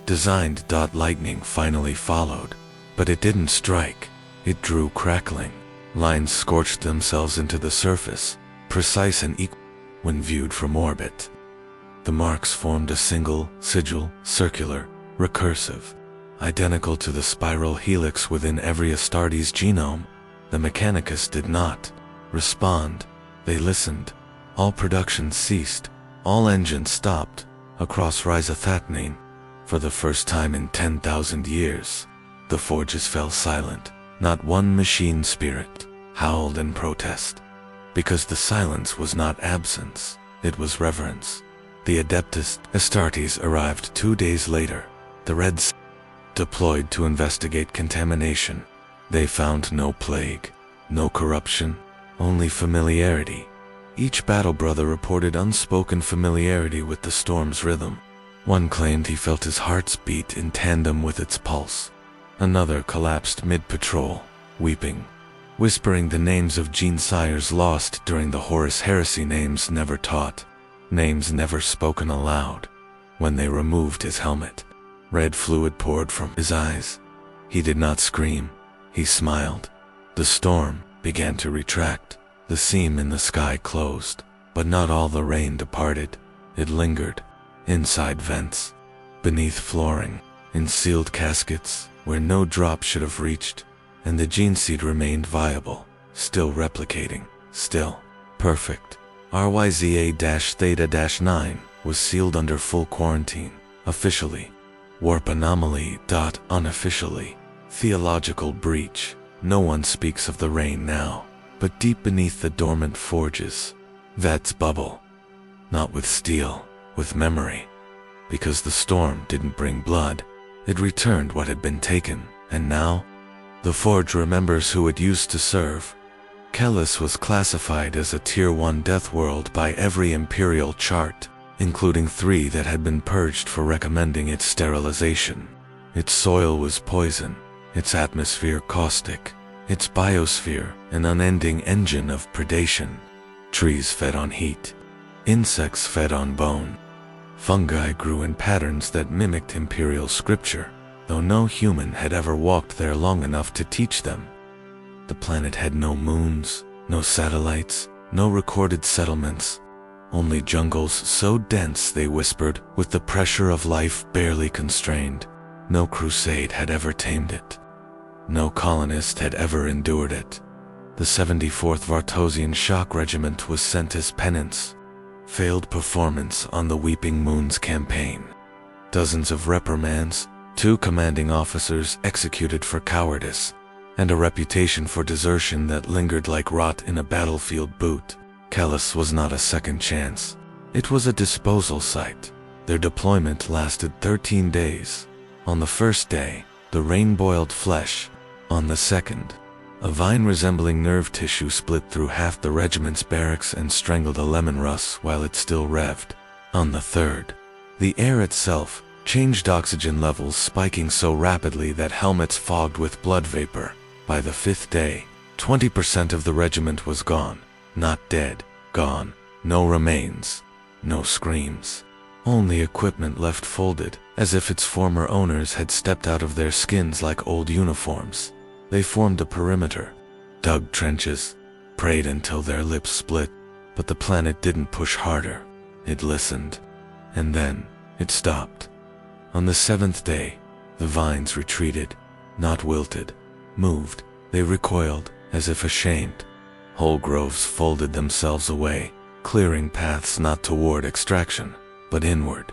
Designed. Lightning finally followed, but it didn't strike. It drew crackling. Lines scorched themselves into the surface, precise and equal when viewed from orbit. The marks formed a single sigil, circular, recursive, identical to the spiral helix within every Astartes genome. The Mechanicus did not respond. They listened. All production ceased. All engines stopped. Across Rhizothatnane, for the first time in 10,000 years, the forges fell silent. Not one machine spirit howled in protest. Because the silence was not absence, it was reverence. The Adeptus Astartes arrived 2 days later. The Reds deployed to investigate contamination. They found no plague, no corruption, only familiarity. Each battle brother reported unspoken familiarity with the storm's rhythm. One claimed he felt his heart's beat in tandem with its pulse. Another collapsed mid-patrol, weeping, whispering the names of Gene-sires lost during the Horus Heresy, names never taught, names never spoken aloud. When they removed his helmet, red fluid poured from his eyes. He did not scream. He smiled. The storm began to retract. The seam in the sky closed, but not all the rain departed. It lingered, inside vents, beneath flooring, in sealed caskets where no drop should have reached, and the gene seed remained viable, still replicating, still perfect. RYZA-Theta-9 was sealed under full quarantine, officially. Warp anomaly. Unofficially. Theological breach. No one speaks of the rain now. But deep beneath the dormant forges, vats bubble. Not with steel, with memory. Because the storm didn't bring blood, it returned what had been taken, and now, the forge remembers who it used to serve. Kellis was classified as a Tier 1 death world by every Imperial chart, including 3 that had been purged for recommending its sterilization. Its soil was poison, its atmosphere caustic, its biosphere an unending engine of predation. Trees fed on heat. Insects fed on bone. Fungi grew in patterns that mimicked Imperial scripture, though no human had ever walked there long enough to teach them. The planet had no moons, no satellites, no recorded settlements, only jungles so dense they whispered with the pressure of life barely constrained. No crusade had ever tamed it. No colonist had ever endured it. The 74th Vartosian Shock Regiment was sent as penance. Failed performance on the Weeping Moons campaign. Dozens of reprimands, 2 commanding officers executed for cowardice, and a reputation for desertion that lingered like rot in a battlefield boot. Callus was not a second chance. It was a disposal site. Their deployment lasted 13 days. On the first day, the rain boiled flesh. On the second, a vine resembling nerve tissue split through half the regiment's barracks and strangled a lemon russ while it still revved. On the third, the air itself changed oxygen levels, spiking so rapidly that helmets fogged with blood vapor. By the 5th day, 20% of the regiment was gone. Not dead, gone. No remains. No screams. Only equipment left folded, as if its former owners had stepped out of their skins like old uniforms. They formed a perimeter, dug trenches, prayed until their lips split, but the planet didn't push harder. It listened. And then, it stopped. On the 7th day, the vines retreated, not wilted, moved. They recoiled, as if ashamed. Whole groves folded themselves away, clearing paths not toward extraction, but inward,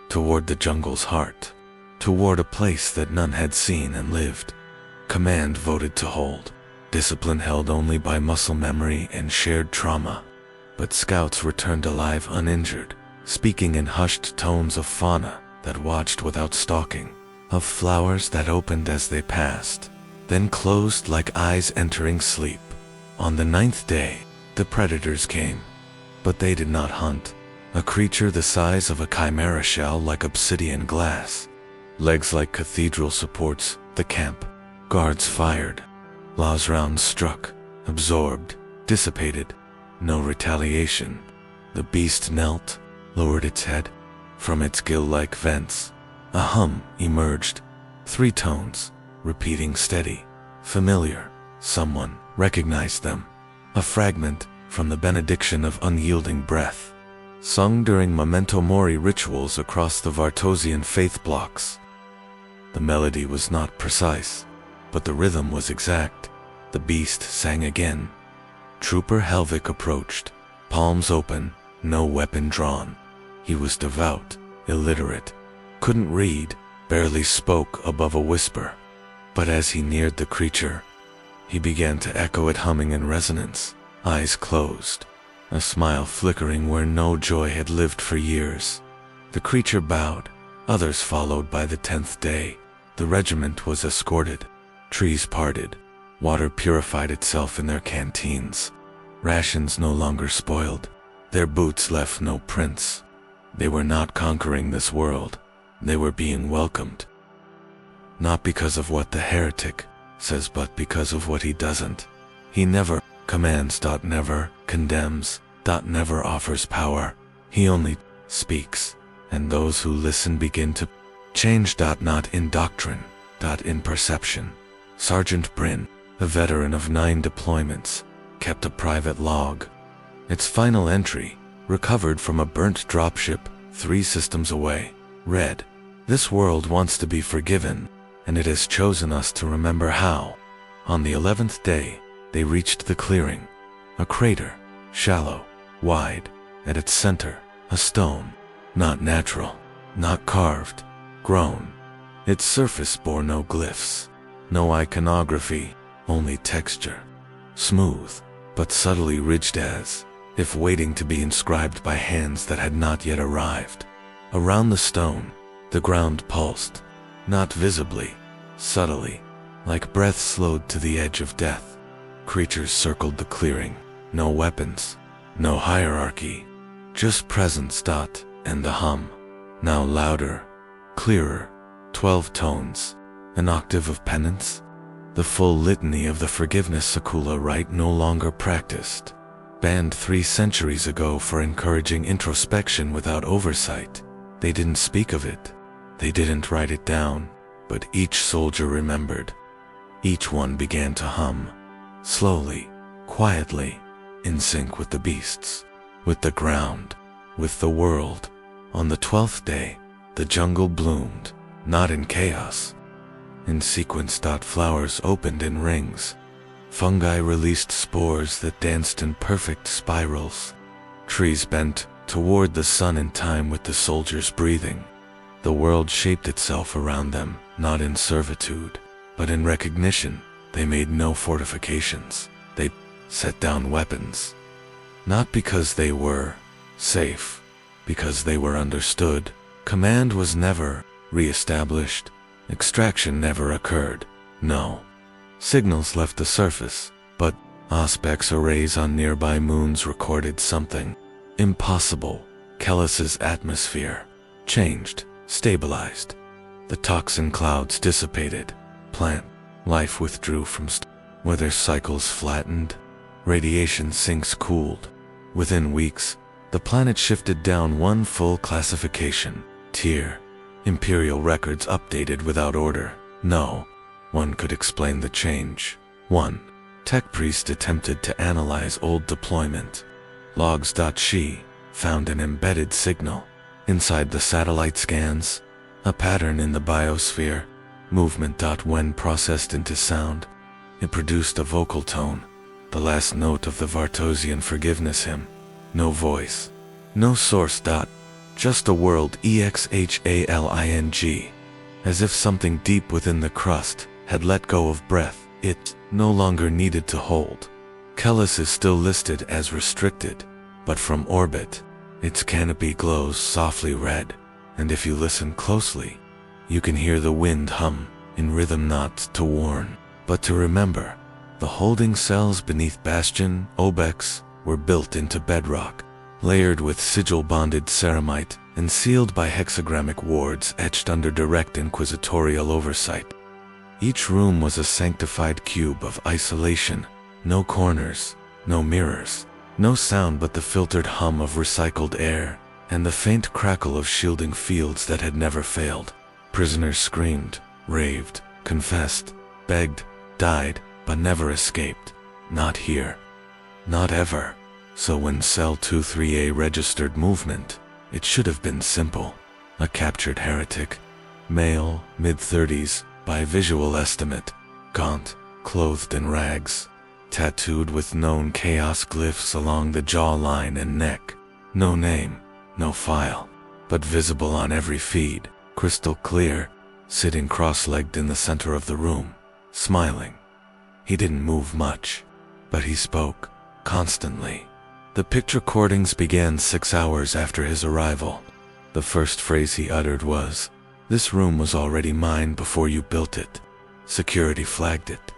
toward the jungle's heart, toward a place that none had seen and lived. Command voted to hold, discipline held only by muscle memory and shared trauma. But scouts returned alive uninjured, speaking in hushed tones of fauna that watched without stalking, of flowers that opened as they passed, then closed like eyes entering sleep. On the 9th day, the predators came, but they did not hunt. A creature the size of a chimera shell like obsidian glass, legs like cathedral supports, the camp. Guards fired. Law's rounds struck, absorbed, dissipated. No retaliation. The beast knelt, lowered its head. From its gill-like vents, a hum emerged. 3 tones, repeating steady, familiar. Someone recognized them. A fragment from the benediction of unyielding breath, sung during memento mori rituals across the Vartosian faith blocks. The melody was not precise, but the rhythm was exact. The beast sang again. Trooper Helvik approached, palms open, no weapon drawn. He was devout, illiterate, couldn't read, barely spoke above a whisper. But as he neared the creature, he began to echo it, humming in resonance, eyes closed, a smile flickering where no joy had lived for years. The creature bowed, others followed. By the 10th day, the regiment was escorted. Trees parted, water purified itself in their canteens. Rations no longer spoiled, their boots left no prints. They were not conquering this world, they were being welcomed. Not because of what the heretic says, but because of what he doesn't. He never commands, never condemns, never offers power. He only speaks, and those who listen begin to change. Not in doctrine, in perception. Sergeant Bryn, a veteran of 9 deployments, kept a private log. Its final entry, recovered from a burnt dropship 3 systems away, read, "This world wants to be forgiven, and it has chosen us to remember how." On the 11th day, they reached the clearing, a crater, shallow, wide, at its center, a stone, not natural, not carved, grown. Its surface bore no glyphs, no iconography, only texture, smooth, but subtly ridged as if waiting to be inscribed by hands that had not yet arrived. Around the stone, the ground pulsed, not visibly, subtly, like breath slowed to the edge of death. Creatures circled the clearing, no weapons, no hierarchy, just presence. And the hum, now louder, clearer, 12 tones, an octave of penance, the full litany of the forgiveness Sakula rite no longer practiced, banned 3 centuries ago for encouraging introspection without oversight. They didn't speak of it, they didn't write it down, but each soldier remembered. Each one began to hum, slowly, quietly, in sync with the beasts, with the ground, with the world. On the 12th day, the jungle bloomed, not in chaos, in sequence. Flowers opened in rings, Fungi released spores that danced in perfect spirals. Trees bent toward the sun in time with the soldiers' breathing. The world shaped itself around them, not in servitude, but in recognition. They made no fortifications. They set down weapons. Not because they were safe, because they were understood. Command was never re-established. Extraction never occurred. No. Signals left the surface, but Auspex arrays on nearby moons recorded something impossible. Kellis's atmosphere changed, stabilized. The toxin clouds dissipated. Plant life withdrew from weather cycles flattened. Radiation sinks cooled. Within weeks, the planet shifted down one full classification, tier. Imperial records updated without order. No one could explain the change. 1. Tech Priest attempted to analyze old deployment. Logs.she found an embedded signal. Inside the satellite scans, a pattern in the biosphere. Movement. When processed into sound, it produced a vocal tone, the last note of the Vartosian forgiveness hymn. No voice, no source. Just a world exhaling, as if something deep within the crust had let go of breath it no longer needed to hold. Kellis is still listed as restricted, but from orbit, its canopy glows softly red, and if you listen closely, you can hear the wind hum, in rhythm not to warn, but to remember. The holding cells beneath Bastion, Obex, were built into bedrock, layered with sigil-bonded ceramite, and sealed by hexagrammic wards etched under direct inquisitorial oversight. Each room was a sanctified cube of isolation, no corners, no mirrors, no sound but the filtered hum of recycled air, and the faint crackle of shielding fields that had never failed. Prisoners screamed, raved, confessed, begged, died, but never escaped. Not here. Not ever. So when Cell 23A registered movement, it should have been simple. A captured heretic, male, mid-30s, by visual estimate, gaunt, clothed in rags, tattooed with known chaos glyphs along the jawline and neck. No name, no file, but visible on every feed, crystal clear, sitting cross-legged in the center of the room, smiling. He didn't move much, but he spoke, constantly. The picture recordings began 6 hours after his arrival. The first phrase he uttered was, "This room was already mine before you built it." Security flagged it.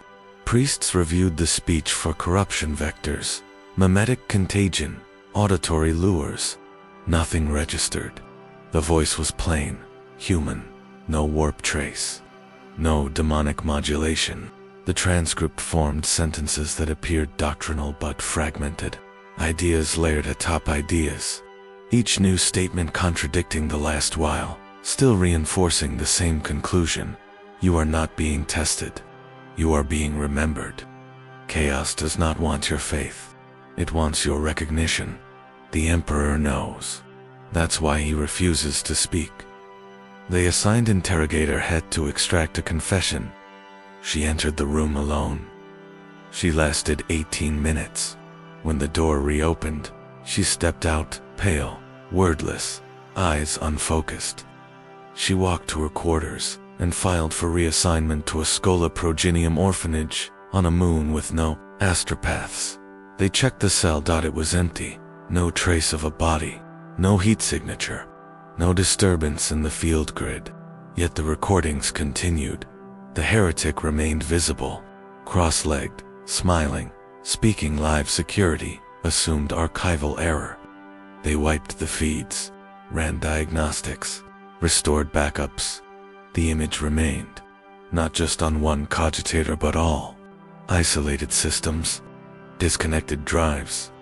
Priests reviewed the speech for corruption vectors, mimetic contagion, auditory lures. Nothing registered. The voice was plain, human, no warp trace, no demonic modulation. The transcript formed sentences that appeared doctrinal but fragmented. Ideas layered atop ideas. Each new statement contradicting the last while, still reinforcing the same conclusion. You are not being tested. You are being remembered. Chaos does not want your faith. It wants your recognition. The Emperor knows. That's why he refuses to speak. They assigned Interrogator Het to extract a confession. She entered the room alone. She lasted 18 minutes. When the door reopened, she stepped out, pale, wordless, eyes unfocused. She walked to her quarters and filed for reassignment to a Scola Progenium orphanage on a moon with no astropaths. They checked the cell. It was empty. No trace of a body. No heat signature. No disturbance in the field grid. Yet the recordings continued. The heretic remained visible, cross-legged, smiling, speaking live. Security assumed archival error. They wiped the feeds, ran diagnostics, restored backups. The image remained, not just on one cogitator but all. Isolated systems, disconnected drives.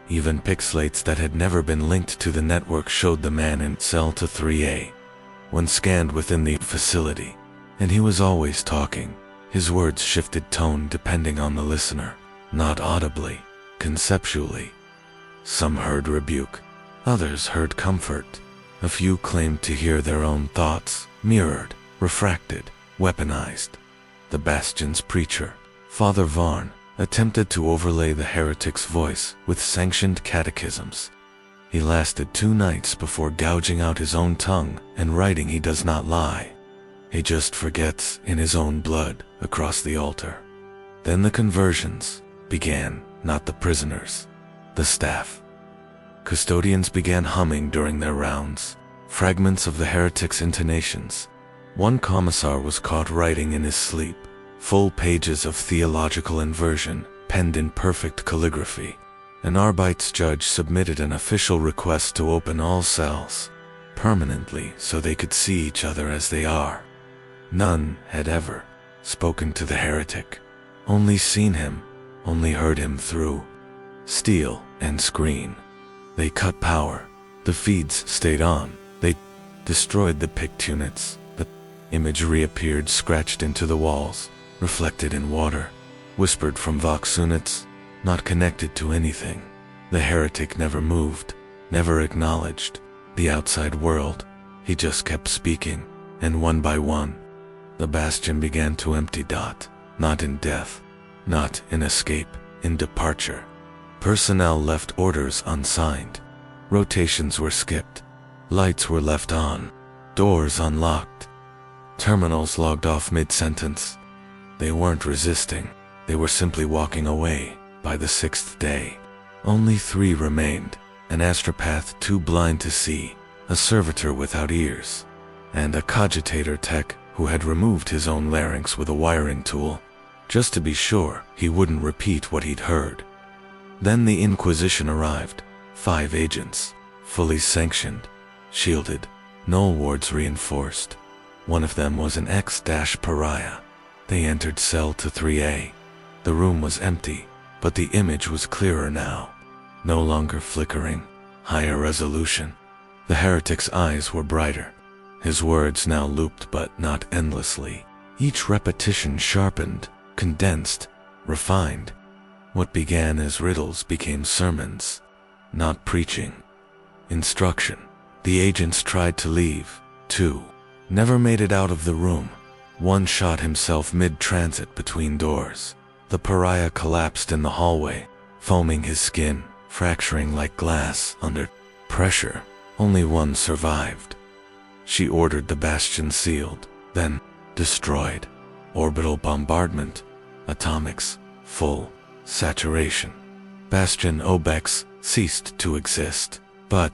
Even pixelates that had never been linked to the network showed the man in Cell 3A. When scanned within the facility, and he was always talking, his words shifted tone depending on the listener, not audibly, conceptually. Some heard rebuke, others heard comfort. A few claimed to hear their own thoughts, mirrored, refracted, weaponized. The Bastion's preacher, Father Varn, attempted to overlay the heretic's voice with sanctioned catechisms. He lasted 2 nights before gouging out his own tongue and writing he does not lie. He just forgets in his own blood across the altar. Then the conversions began, not the prisoners, the staff. Custodians began humming during their rounds, fragments of the heretic's intonations. One commissar was caught writing in his sleep, full pages of theological inversion, penned in perfect calligraphy. An Arbeits judge submitted an official request to open all cells permanently so they could see each other as they are. None had ever spoken to the heretic, only seen him, only heard him through steel and screen. They cut power, the feeds stayed on, they destroyed the picked units, the image reappeared scratched into the walls, reflected in water, whispered from vox units, not connected to anything. The heretic never moved, never acknowledged the outside world. He just kept speaking, and one by one, the bastion began to empty. Not in death, not in escape, in departure. Personnel left orders unsigned. Rotations were skipped. Lights were left on. Doors unlocked. Terminals logged off mid-sentence. They weren't resisting. They were simply walking away. By the 6th day, only 3 remained: an astropath too blind to see, a servitor without ears, and a cogitator tech who had removed his own larynx with a wiring tool, just to be sure he wouldn't repeat what he'd heard. Then the Inquisition arrived, 5 agents, fully sanctioned, shielded, null wards reinforced. One of them was an ex-pariah. They entered cell 3A. The room was empty, but the image was clearer now, no longer flickering, higher resolution. The heretic's eyes were brighter. His words now looped but not endlessly. Each repetition sharpened, condensed, refined. What began as riddles became sermons, not preaching. Instruction. The agents tried to leave. 2 never made it out of the room. 1 shot himself mid-transit between doors. The pariah collapsed in the hallway, foaming his skin, fracturing like glass under pressure. Only 1 survived. She ordered the bastion sealed, then destroyed. Orbital bombardment, atomics, full saturation. Bastion Obex ceased to exist, but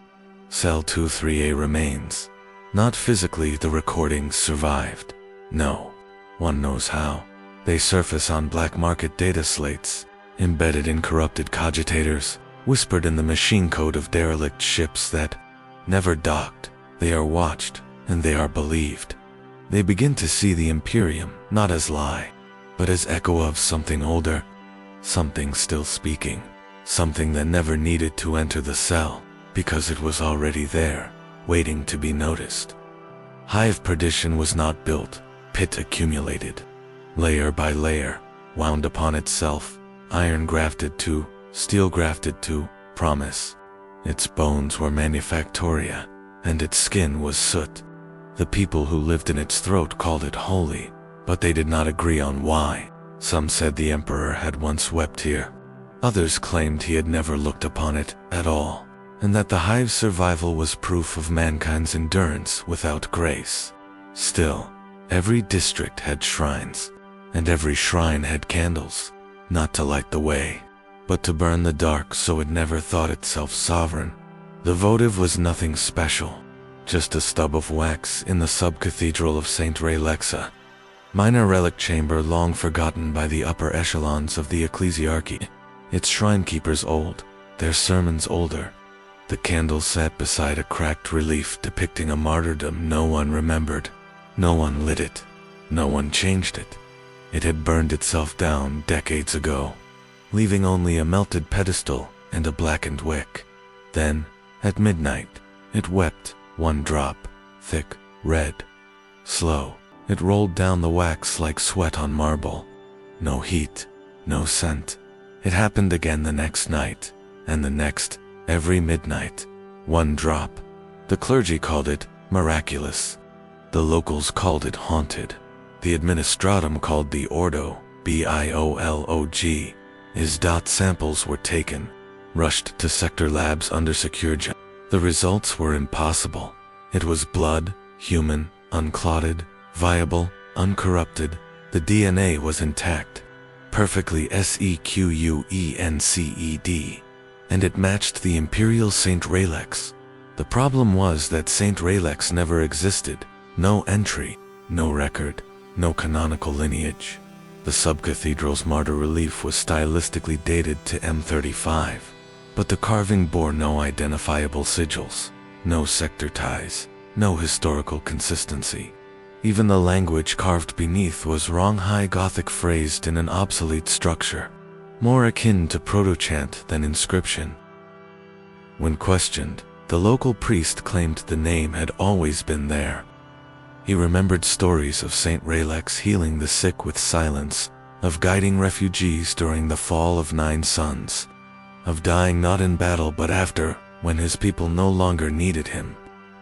Cell 23A remains. Not physically, the recordings survived. No, one knows how. They surface on black market data slates, embedded in corrupted cogitators, whispered in the machine code of derelict ships that never docked. They are watched, and they are believed. They begin to see the Imperium not as lie, but as echo of something older, something still speaking, something that never needed to enter the cell, because it was already there, waiting to be noticed. Hive perdition was not built, pit accumulated. Layer by layer, wound upon itself, iron grafted to, steel grafted to, promise. Its bones were manufactoria, and its skin was soot. The people who lived in its throat called it holy, but they did not agree on why. Some said the emperor had once wept here. Others claimed he had never looked upon it at all, and that the hive's survival was proof of mankind's endurance without grace. Still, every district had shrines, and every shrine had candles, not to light the way, but to burn the dark so it never thought itself sovereign. The votive was nothing special, just a stub of wax in the sub-cathedral of St. Ray Lexa. Minor relic chamber long forgotten by the upper echelons of the ecclesiarchy. Its shrine keepers old, their sermons older. The candle sat beside a cracked relief depicting a martyrdom no one remembered. No one lit it. No one changed it. It had burned itself down decades ago, leaving only a melted pedestal and a blackened wick. Then, at midnight, it wept, 1 drop, thick, red. Slow, it rolled down the wax like sweat on marble. No heat, no scent. It happened again the next night, and the next, every midnight. 1 drop. The clergy called it miraculous. The locals called it haunted. The administratum called the ordo, Biolog, His dot samples were taken, rushed to sector labs under secure The results were impossible. It was blood, human, unclotted, viable, uncorrupted. The DNA was intact, perfectly sequenced, and it matched the Imperial Saint Raylex. The problem was that Saint Raylex never existed. No entry, no record, no canonical lineage. The subcathedral's martyr relief was stylistically dated to M35, but the carving bore no identifiable sigils, no sector ties, no historical consistency. Even the language carved beneath was wrong, High Gothic phrased in an obsolete structure, more akin to proto-chant than inscription. When questioned, the local priest claimed the name had always been there. He remembered stories of Saint Raylex healing the sick with silence, of guiding refugees during the fall of 9 suns, of dying not in battle but after, when his people no longer needed him.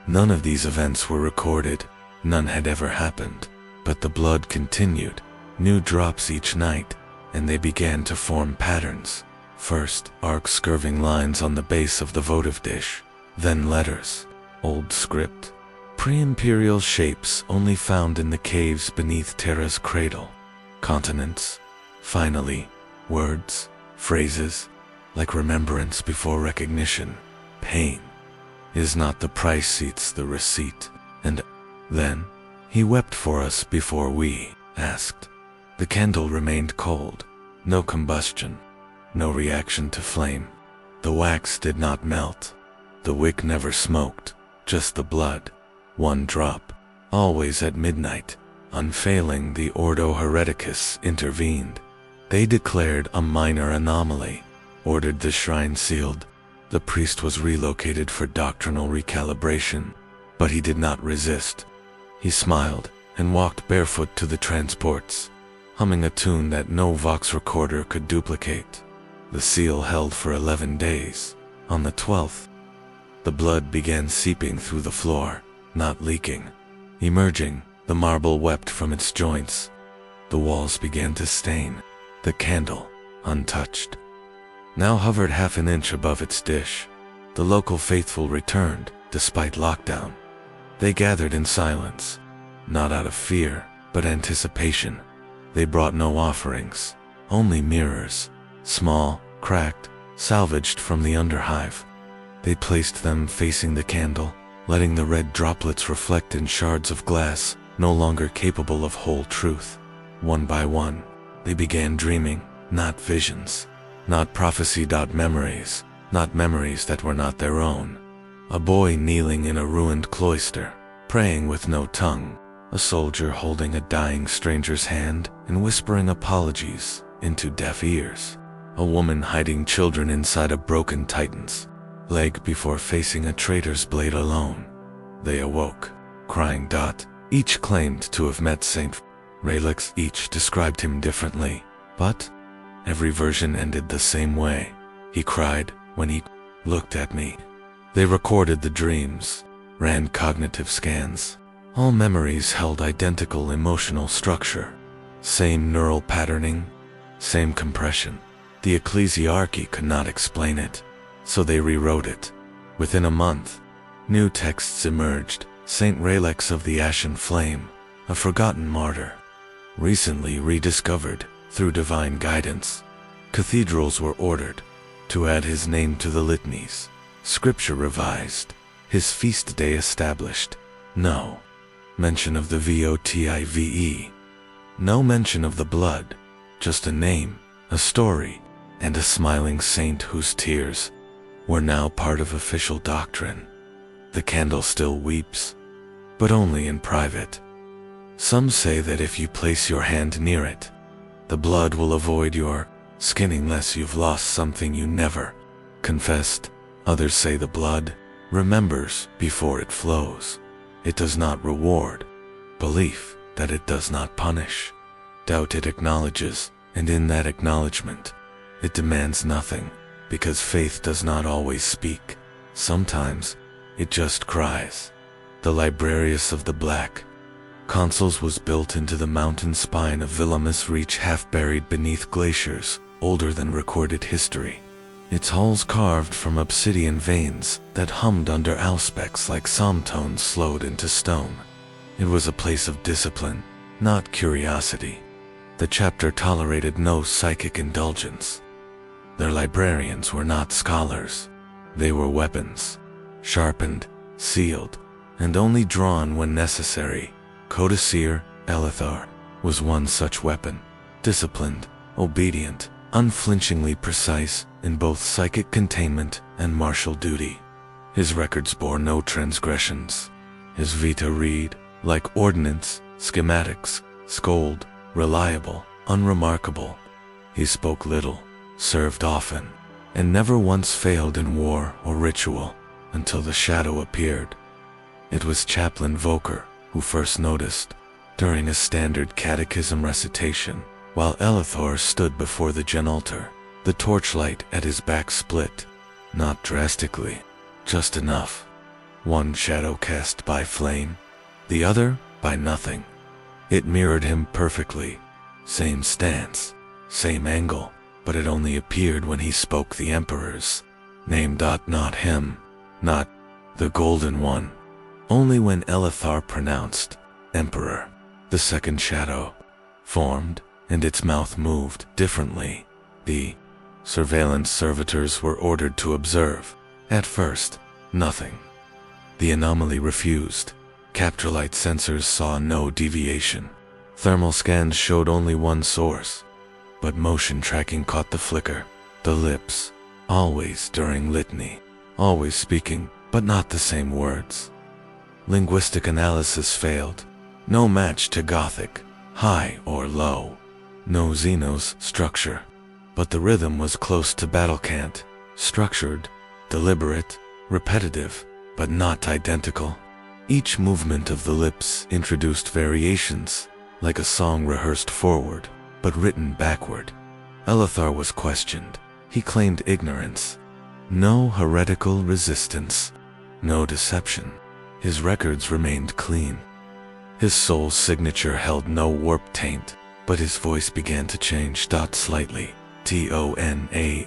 None of these events were recorded, none had ever happened, but the blood continued, new drops each night, and they began to form patterns. First, arcs curving lines on the base of the votive dish, then letters, old script, pre-imperial shapes only found in the caves beneath Terra's cradle, continents, finally, words, phrases, like remembrance before recognition. Pain is not the price, it's the receipt. And then, he wept for us before we asked. The candle remained cold, no combustion, no reaction to flame. The wax did not melt. The wick never smoked, just the blood. One drop, always at midnight. Unfailing, the Ordo Hereticus intervened. They declared a minor anomaly, ordered the shrine sealed. The priest was relocated for doctrinal recalibration, but he did not resist. He smiled and walked barefoot to the transports, humming a tune that no Vox recorder could duplicate. The seal held for 11 days. On the 12th, the blood began seeping through the floor, not leaking. Emerging, the marble wept from its joints. The walls began to stain. The candle, untouched, now hovered half an inch above its dish. The local faithful returned, despite lockdown. They gathered in silence, not out of fear, but anticipation. They brought no offerings, only mirrors, small, cracked, salvaged from the underhive. They placed them facing the candle, letting the red droplets reflect in shards of glass, no longer capable of whole truth. One by one, they began dreaming, not visions, not prophecy. Memories, not memories that were not their own. A boy kneeling in a ruined cloister, praying with no tongue. A soldier holding a dying stranger's hand and whispering apologies into deaf ears. A woman hiding children inside a broken titan's leg before facing a traitor's blade alone. They awoke, crying. Each claimed to have met Saint Raylex. Each described him differently, but every version ended the same way. He cried when he looked at me. They recorded the dreams, ran cognitive scans. All memories held identical emotional structure, same neural patterning, same compression. The ecclesiarchy could not explain it, so they rewrote it. Within a month, new texts emerged. Saint Raylex of the Ashen Flame, a forgotten martyr, recently rediscovered through divine guidance. Cathedrals were ordered to add his name to the litanies. Scripture revised, his feast day established. No mention of the votive. No mention of the blood, just a name, a story, and a smiling saint whose tears were now part of official doctrine. The candle still weeps, but only in private. Some say that if you place your hand near it, the blood will avoid your skin unless you've lost something you never confessed. Others say the blood remembers before it flows. It does not reward. Belief that it does not punish. Doubt it acknowledges, and in that acknowledgement, it demands nothing, because faith does not always speak. Sometimes, it just cries. The Librarius of the Black Consuls was built into the mountain spine of Villamus Reach, half buried beneath glaciers, older than recorded history. Its halls carved from obsidian veins that hummed under auspex like psalm tones slowed into stone. It was a place of discipline, not curiosity. The chapter tolerated no psychic indulgence. Their librarians were not scholars. They were weapons, sharpened, sealed, and only drawn when necessary. Codicil Elithar was one such weapon, disciplined, obedient, unflinchingly precise in both psychic containment and martial duty. His records bore no transgressions. His vita read, like ordnance, schematics, scold, reliable, unremarkable. He spoke little, served often, and never once failed in war or ritual until the shadow appeared. It was Chaplain Voker who first noticed, during a standard catechism recitation, while Elithor stood before the genaltar, the torchlight at his back split, not drastically, just enough. One shadow cast by flame, the other by nothing. It mirrored him perfectly, same stance, same angle, but it only appeared when he spoke the Emperor's name. Not him, not the Golden One. Only when Elithar pronounced Emperor, the second shadow formed, and its mouth moved differently. The surveillance servitors were ordered to observe. At first, nothing. The anomaly refused. Captrolite sensors saw no deviation. Thermal scans showed only one source. But motion tracking caught the flicker. The lips, always during litany, always speaking, but not the same words. Linguistic analysis failed. No match to Gothic, high or low. No Xenos structure. But the rhythm was close to battle cant, structured, deliberate, repetitive, but not identical. Each movement of the lips introduced variations, like a song rehearsed forward, but written backward. Elithar was questioned. He claimed ignorance. No heretical resistance. No deception. His records remained clean. His soul's signature held no warp taint, but his voice began to change slightly. Tonally.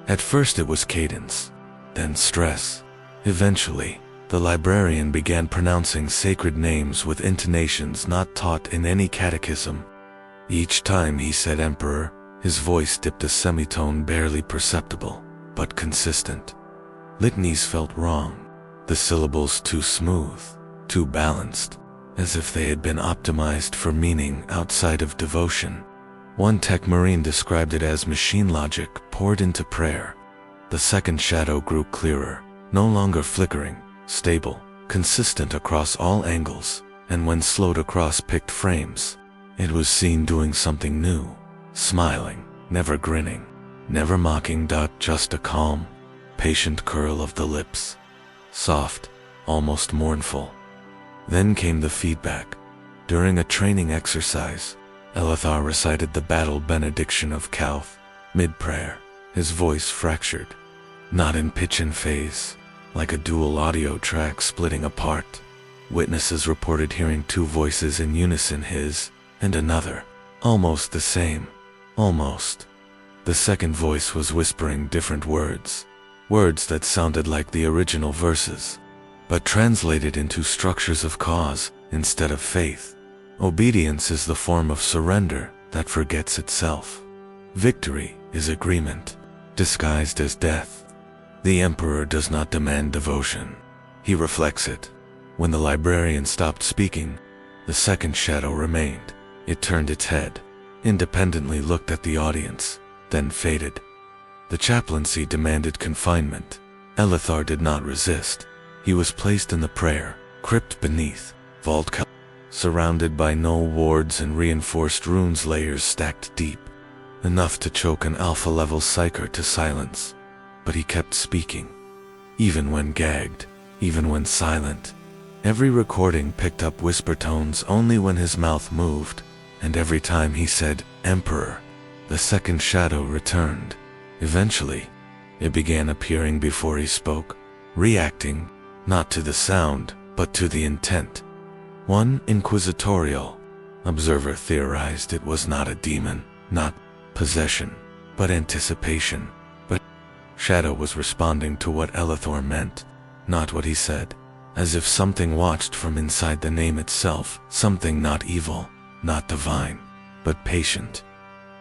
At first it was cadence, then stress. Eventually, the librarian began pronouncing sacred names with intonations not taught in any catechism. Each time he said Emperor, his voice dipped a semitone barely perceptible, but consistent. Litanies felt wrong, the syllables too smooth, too balanced, as if they had been optimized for meaning outside of devotion. One tech marine described it as machine logic poured into prayer. The second shadow grew clearer, no longer flickering, stable, consistent across all angles, and when slowed across picked frames, it was seen doing something new, smiling, never grinning, never mocking. Just a calm, patient curl of the lips, soft, almost mournful. Then came the feedback. During a training exercise, Elithar recited the battle benediction of Kauth, mid-prayer, his voice fractured, not in pitch and phase, like a dual audio track splitting apart. Witnesses reported hearing two voices in unison, his and another, almost the same, almost. The second voice was whispering different words, words that sounded like the original verses, but translated into structures of cause instead of faith. Obedience is the form of surrender that forgets itself. Victory is agreement, disguised as death. The Emperor does not demand devotion. He reflects it. When the librarian stopped speaking, the second shadow remained. It turned its head, independently looked at the audience, then faded. The chaplaincy demanded confinement. Elithar did not resist. He was placed in the prayer crypt beneath, vault surrounded by null wards and reinforced runes layers stacked deep, enough to choke an alpha-level psyker to silence. But he kept speaking, even when gagged, even when silent. Every recording picked up whisper tones only when his mouth moved, and every time he said, Emperor, the second shadow returned. Eventually, it began appearing before he spoke, reacting, not to the sound, but to the intent. One inquisitorial observer theorized it was not a demon, not possession, but anticipation. But Shadow was responding to what Elithor meant, not what he said, as if something watched from inside the name itself, something not evil, not divine, but patient.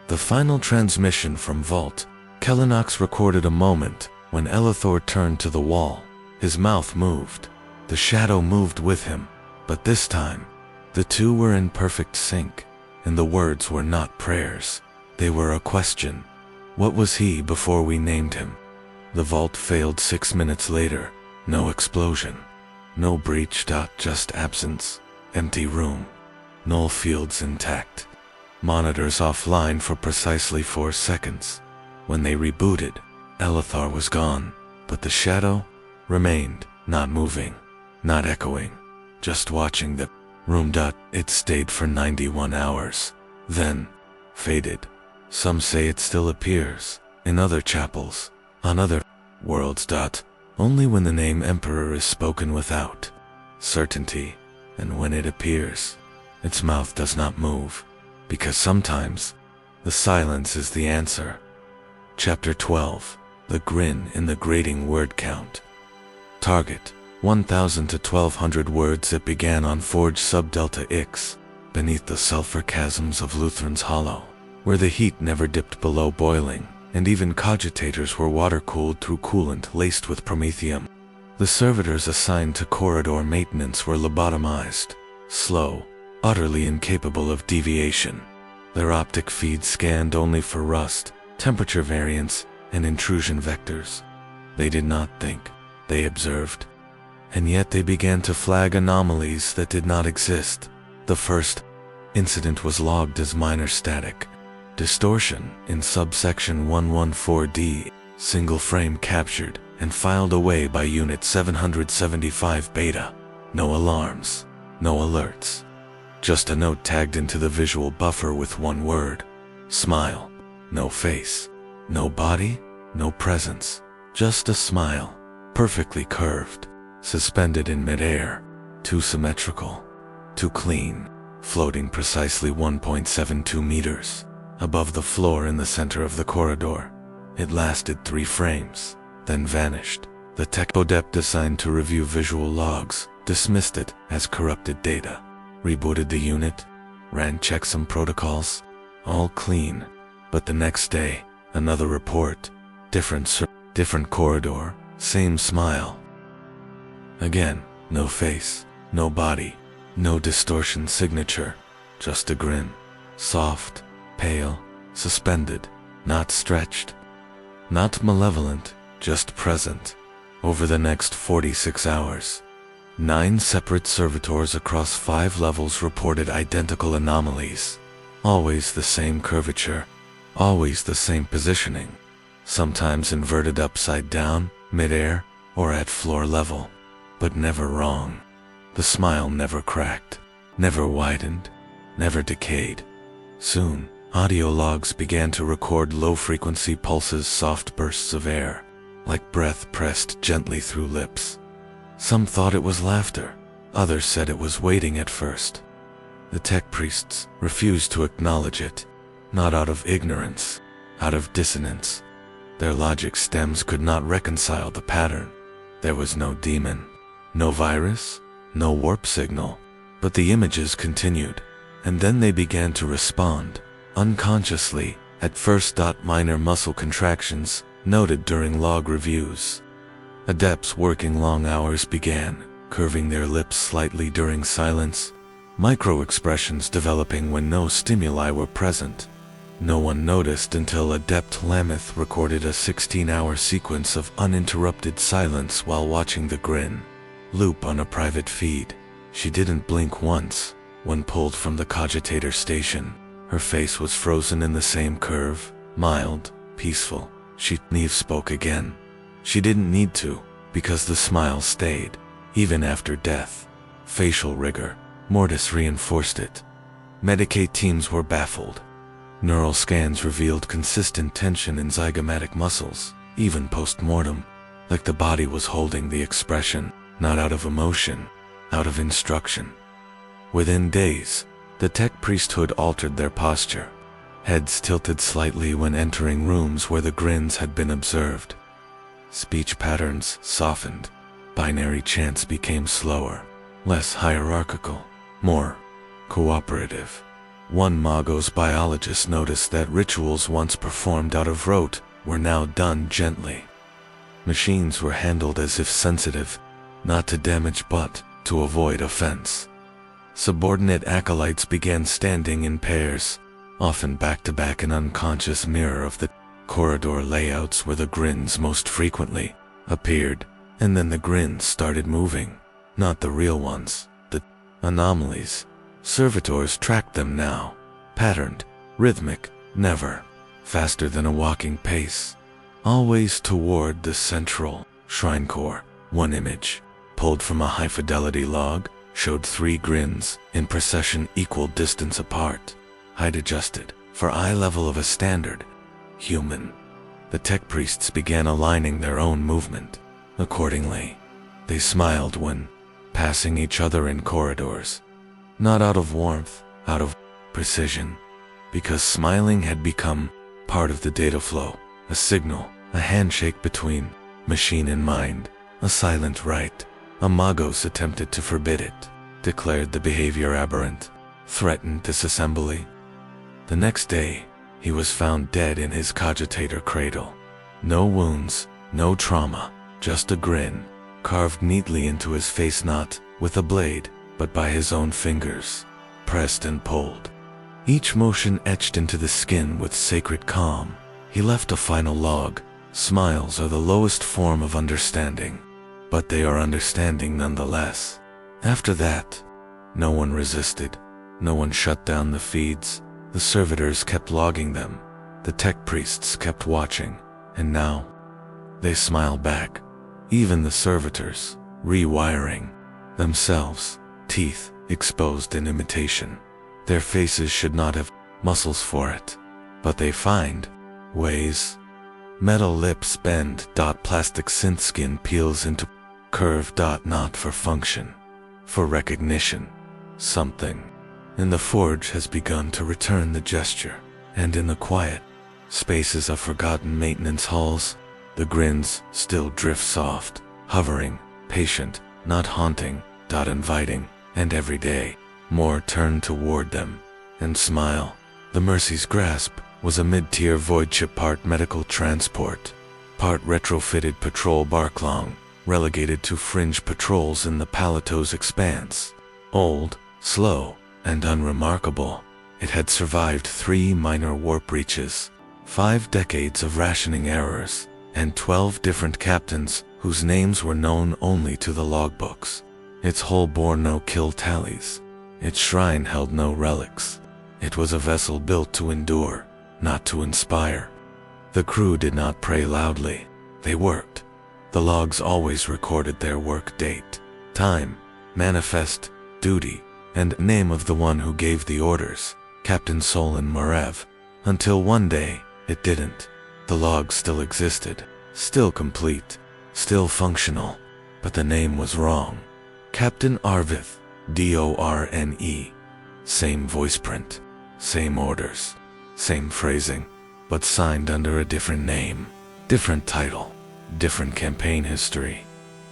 The final transmission from Vault, Kellenox recorded a moment when Elithor turned to the wall. His mouth moved. The shadow moved with him, but this time, the two were in perfect sync, and the words were not prayers. They were a question. What was he before we named him? The vault failed 6 minutes later. No explosion. No breach. Just absence. Empty room. Null fields intact. Monitors offline for precisely 4 seconds. When they rebooted, Elithor was gone, but the shadow remained, not moving, not echoing, just watching the room. It stayed for 91 hours, then faded. Some say it still appears in other chapels, on other worlds. Only when the name Emperor is spoken without certainty, and when it appears, its mouth does not move, because sometimes the silence is the answer. Chapter 12. The Grin in the Grating Word Count. Target: 1,000 to 1,200 words. It began on Forge Sub-Delta X, beneath the sulfur chasms of Lutheran's Hollow, where the heat never dipped below boiling, and even cogitators were water-cooled through coolant laced with promethium. The servitors assigned to corridor maintenance were lobotomized, slow, utterly incapable of deviation. Their optic feeds scanned only for rust, temperature variance, and intrusion vectors. They did not think, they observed. And yet they began to flag anomalies that did not exist. The first incident was logged as minor static distortion in subsection 114D, single frame captured and filed away by Unit 775 Beta. No alarms, no alerts. Just a note tagged into the visual buffer with one word: smile. No face, no body, no presence, just a smile, perfectly curved, suspended in midair, too symmetrical, too clean, floating precisely 1.72 meters above the floor in the center of the corridor. It lasted 3 frames, then vanished. The tech-adept assigned to review visual logs dismissed it as corrupted data, rebooted the unit, ran checksum protocols, all clean. But the next day, another report, different corridor, same smile. Again, no face, no body, no distortion signature, just a grin, soft, pale, suspended, not stretched, not malevolent, just present. Over the next 46 hours, 9 separate servitors across 5 levels reported identical anomalies, always the same curvature, always the same positioning, sometimes inverted upside down, mid-air, or at floor level, but never wrong. The smile never cracked, never widened, never decayed. Soon, audio logs began to record low-frequency pulses, soft bursts of air, like breath pressed gently through lips. Some thought it was laughter, others said it was waiting at first. The tech priests refused to acknowledge it, not out of ignorance, out of dissonance. Their logic stems could not reconcile the pattern. There was no demon, no virus, no warp signal, but the images continued, and then they began to respond, unconsciously, at first. Minor muscle contractions, noted during log reviews. Adepts working long hours began, curving their lips slightly during silence, micro-expressions developing when no stimuli were present. No one noticed until Adept Lameth recorded a 16-hour sequence of uninterrupted silence while watching the grin loop on a private feed. She didn't blink once. When pulled from the cogitator station, her face was frozen in the same curve, mild, peaceful. Neve spoke again. She didn't need to, because the smile stayed, even after death. Facial rigor, mortis reinforced it. Medicaid teams were baffled. Neural scans revealed consistent tension in zygomatic muscles, even post-mortem, like the body was holding the expression, not out of emotion, out of instruction. Within days, the tech priesthood altered their posture. heads tilted slightly when entering rooms where the grins had been observed. Speech patterns softened. Binary chants became slower, less hierarchical, more cooperative. One Magos biologist noticed that rituals once performed out of rote were now done gently. Machines were handled as if sensitive, not to damage but to avoid offense. Subordinate acolytes began standing in pairs, often back-to-back, an unconscious mirror of the corridor layouts where the grins most frequently appeared, and then the grins started moving, not the real ones, the anomalies. Servitors tracked them now, patterned, rhythmic, never faster than a walking pace, always toward the central shrine core. One image, pulled from a high-fidelity log, showed 3 grins in procession equal distance apart, height-adjusted for eye level of a standard human. The tech priests began aligning their own movement accordingly. They smiled when passing each other in corridors, not out of warmth, out of precision, because smiling had become part of the data flow, a signal, a handshake between machine and mind, a silent rite. A Magos attempted to forbid it, declared the behavior aberrant, threatened disassembly. The next day, he was found dead in his cogitator cradle. No wounds, no trauma, just a grin, carved neatly into his face, not with a blade, but by his own fingers, pressed and pulled. Each motion etched into the skin with sacred calm. He left a final log. Smiles are the lowest form of understanding, but they are understanding nonetheless. After that, no one resisted. No one shut down the feeds. The servitors kept logging them. The tech priests kept watching, and now they smile back. Even the servitors, rewiring themselves, teeth exposed in imitation. Their faces should not have muscles for it, but they find ways. Metal lips bend. Plastic synth skin peels into curve. Not for function, for recognition. Something in the forge has begun to return the gesture, and in the quiet spaces of forgotten maintenance halls, the grins still drift soft, hovering, patient, not haunting. Inviting, and every day, more turn toward them and smile. The Mercy's grasp was a mid-tier void ship, part medical transport, part retrofitted patrol bark-long, relegated to fringe patrols in the Palato's expanse. Old, slow, and unremarkable, it had survived 3 minor warp breaches, 5 decades of rationing errors, and 12 different captains whose names were known only to the logbooks. Its hull bore no kill tallies. Its shrine held no relics. It was a vessel built to endure, not to inspire. The crew did not pray loudly. They worked. The logs always recorded their work date, time, manifest, duty, and name of the one who gave the orders, Captain Solon Morev. Until one day, it didn't. The logs still existed, still complete, still functional, but the name was wrong. Captain Arvith, Dorne. Same voice print, same orders, same phrasing, but signed under a different name, different title, different campaign history.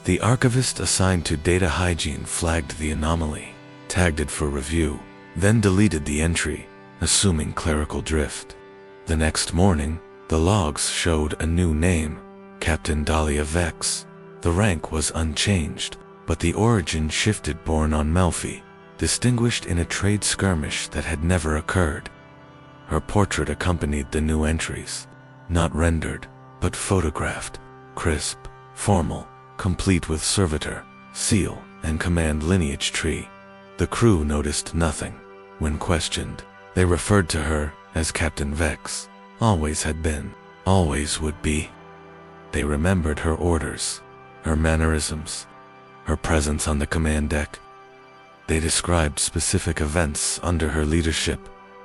The archivist assigned to data hygiene flagged the anomaly, tagged it for review, then deleted the entry, assuming clerical drift. The next morning, the logs showed a new name, Captain Dahlia Vex. The rank was unchanged, but the origin shifted. Born on Melfi, distinguished in a trade skirmish that had never occurred. Her portrait accompanied the new entries, not rendered, but photographed, crisp, formal, complete with servitor, seal, and command lineage tree. The crew noticed nothing. When questioned, they referred to her as Captain Vex. Always had been, always would be. They remembered her orders, her mannerisms, her presence on the command deck. They described specific events under her leadership,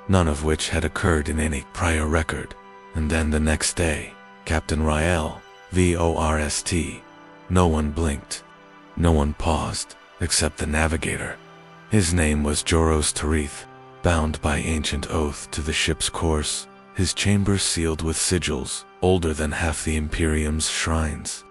none of which had occurred in any prior record. And then the next day, Captain Rael, VORST. No one blinked. No one paused, except the navigator. His name was Joros Tarith. bound by ancient oath to the ship's course, his chamber sealed with sigils older than half the Imperium's shrines.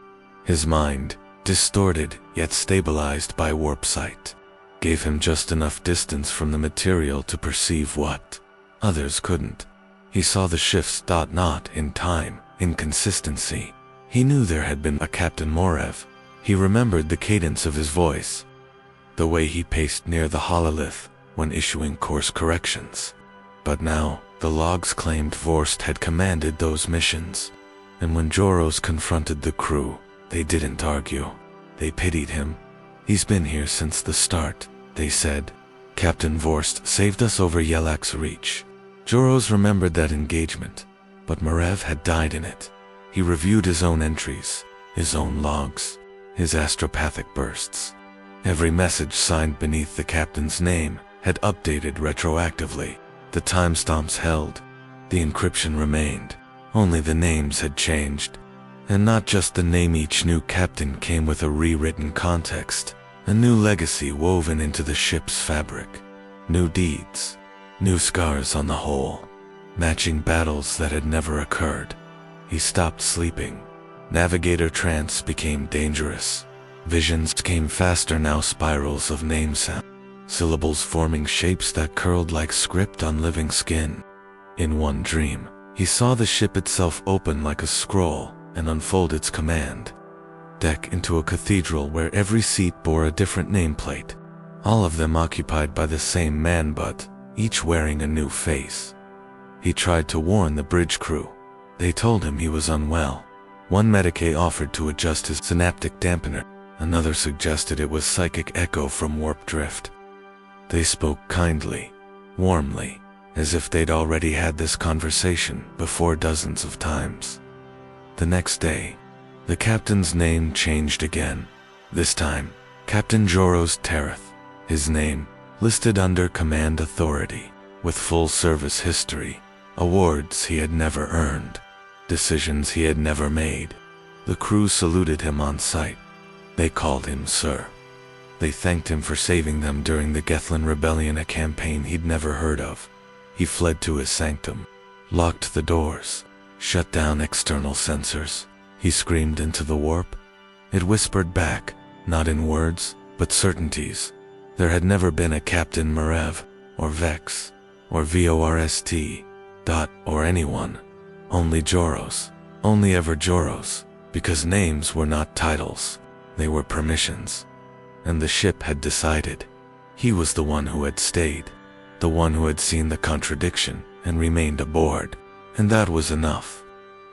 His mind, distorted yet stabilized by warp sight, gave him just enough distance from the material to perceive what others couldn't. He saw the shifts, not in time, in consistency. He knew there had been a Captain Morev. He remembered the cadence of his voice, the way he paced near the hololith when issuing course corrections. But now, the logs claimed Vorst had commanded those missions, and when Joros confronted the crew, they didn't argue. They pitied him. "He's been here since the start," they said. "Captain Vorst saved us over Yelak's reach." Joros remembered that engagement, but Morev had died in it. He reviewed his own entries, his own logs, his astropathic bursts. Every message signed beneath the captain's name had updated retroactively. The timestamps held, the encryption remained, only the names had changed. And not just the name, each new captain came with a rewritten context, a new legacy woven into the ship's fabric. New deeds, new scars on the hull, matching battles that had never occurred. He stopped sleeping. Navigator trance became dangerous. Visions came faster now, spirals of name sound, syllables forming shapes that curled like script on living skin. In one dream, he saw the ship itself open like a scroll and unfold its command deck into a cathedral where every seat bore a different nameplate, all of them occupied by the same man but each wearing a new face. He tried to warn the bridge crew. They told him he was unwell. One medicae offered to adjust his synaptic dampener. Another suggested it was psychic echo from warp drift. They spoke kindly, warmly, as if they'd already had this conversation before dozens of times. The next day, the captain's name changed again. This time, Captain Joros Tereth. His name, listed under command authority, with full service history, awards he had never earned, decisions he had never made. The crew saluted him on sight. They called him Sir. They thanked him for saving them during the Gethlin Rebellion, a campaign he'd never heard of. He fled to his sanctum, locked the doors, shut down external sensors. He screamed into the warp. It whispered back, not in words, but certainties. There had never been a Captain Morev, or Vex, or Vorst, or anyone. Only Joros. Only ever Joros, because names were not titles. They were permissions. And the ship had decided. He was the one who had stayed, the one who had seen the contradiction and remained aboard. And that was enough.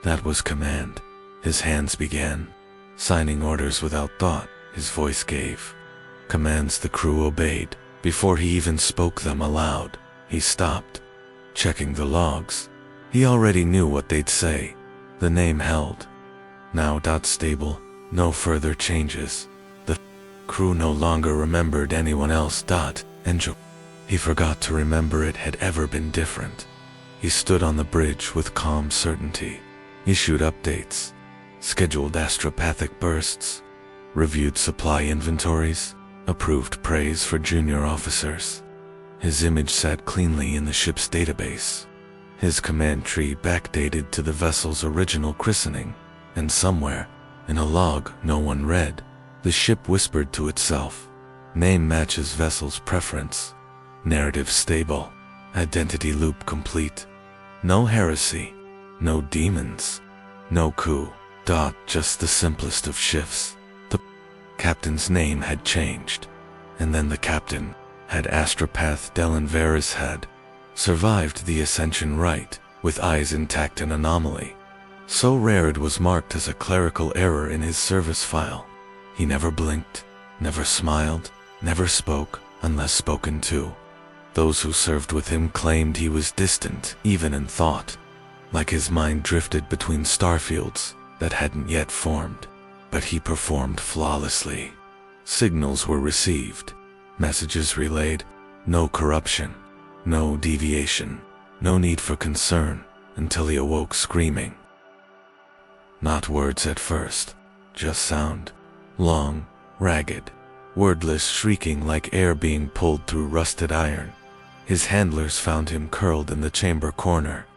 That was command. His hands began, signing orders without thought. His voice gave commands the crew obeyed. Before he even spoke them aloud, he stopped, checking the logs. He already knew what they'd say. The name held. Now stable, no further changes. The crew no longer remembered anyone else. And he forgot to remember it had ever been different. He stood on the bridge with calm certainty, issued updates, scheduled astropathic bursts, reviewed supply inventories, approved praise for junior officers. His image sat cleanly in the ship's database. His command tree backdated to the vessel's original christening, and somewhere, in a log no one read, the ship whispered to itself, "Name matches vessel's preference. Narrative stable. Identity loop complete. No heresy. No demons. No coup. Just the simplest of shifts." The captain's name had changed, and then the captain had astropath Delan Varys had survived the ascension rite, with eyes intact, an anomaly. So rare it was marked as a clerical error in his service file. He never blinked, never smiled, never spoke unless spoken to. Those who served with him claimed he was distant, even in thought, like his mind drifted between starfields that hadn't yet formed. But he performed flawlessly. Signals were received, messages relayed, no corruption, no deviation, no need for concern, until he awoke screaming. Not words at first, just sound, long, ragged, wordless, shrieking like air being pulled through rusted iron. His handlers found him curled in the chamber corner,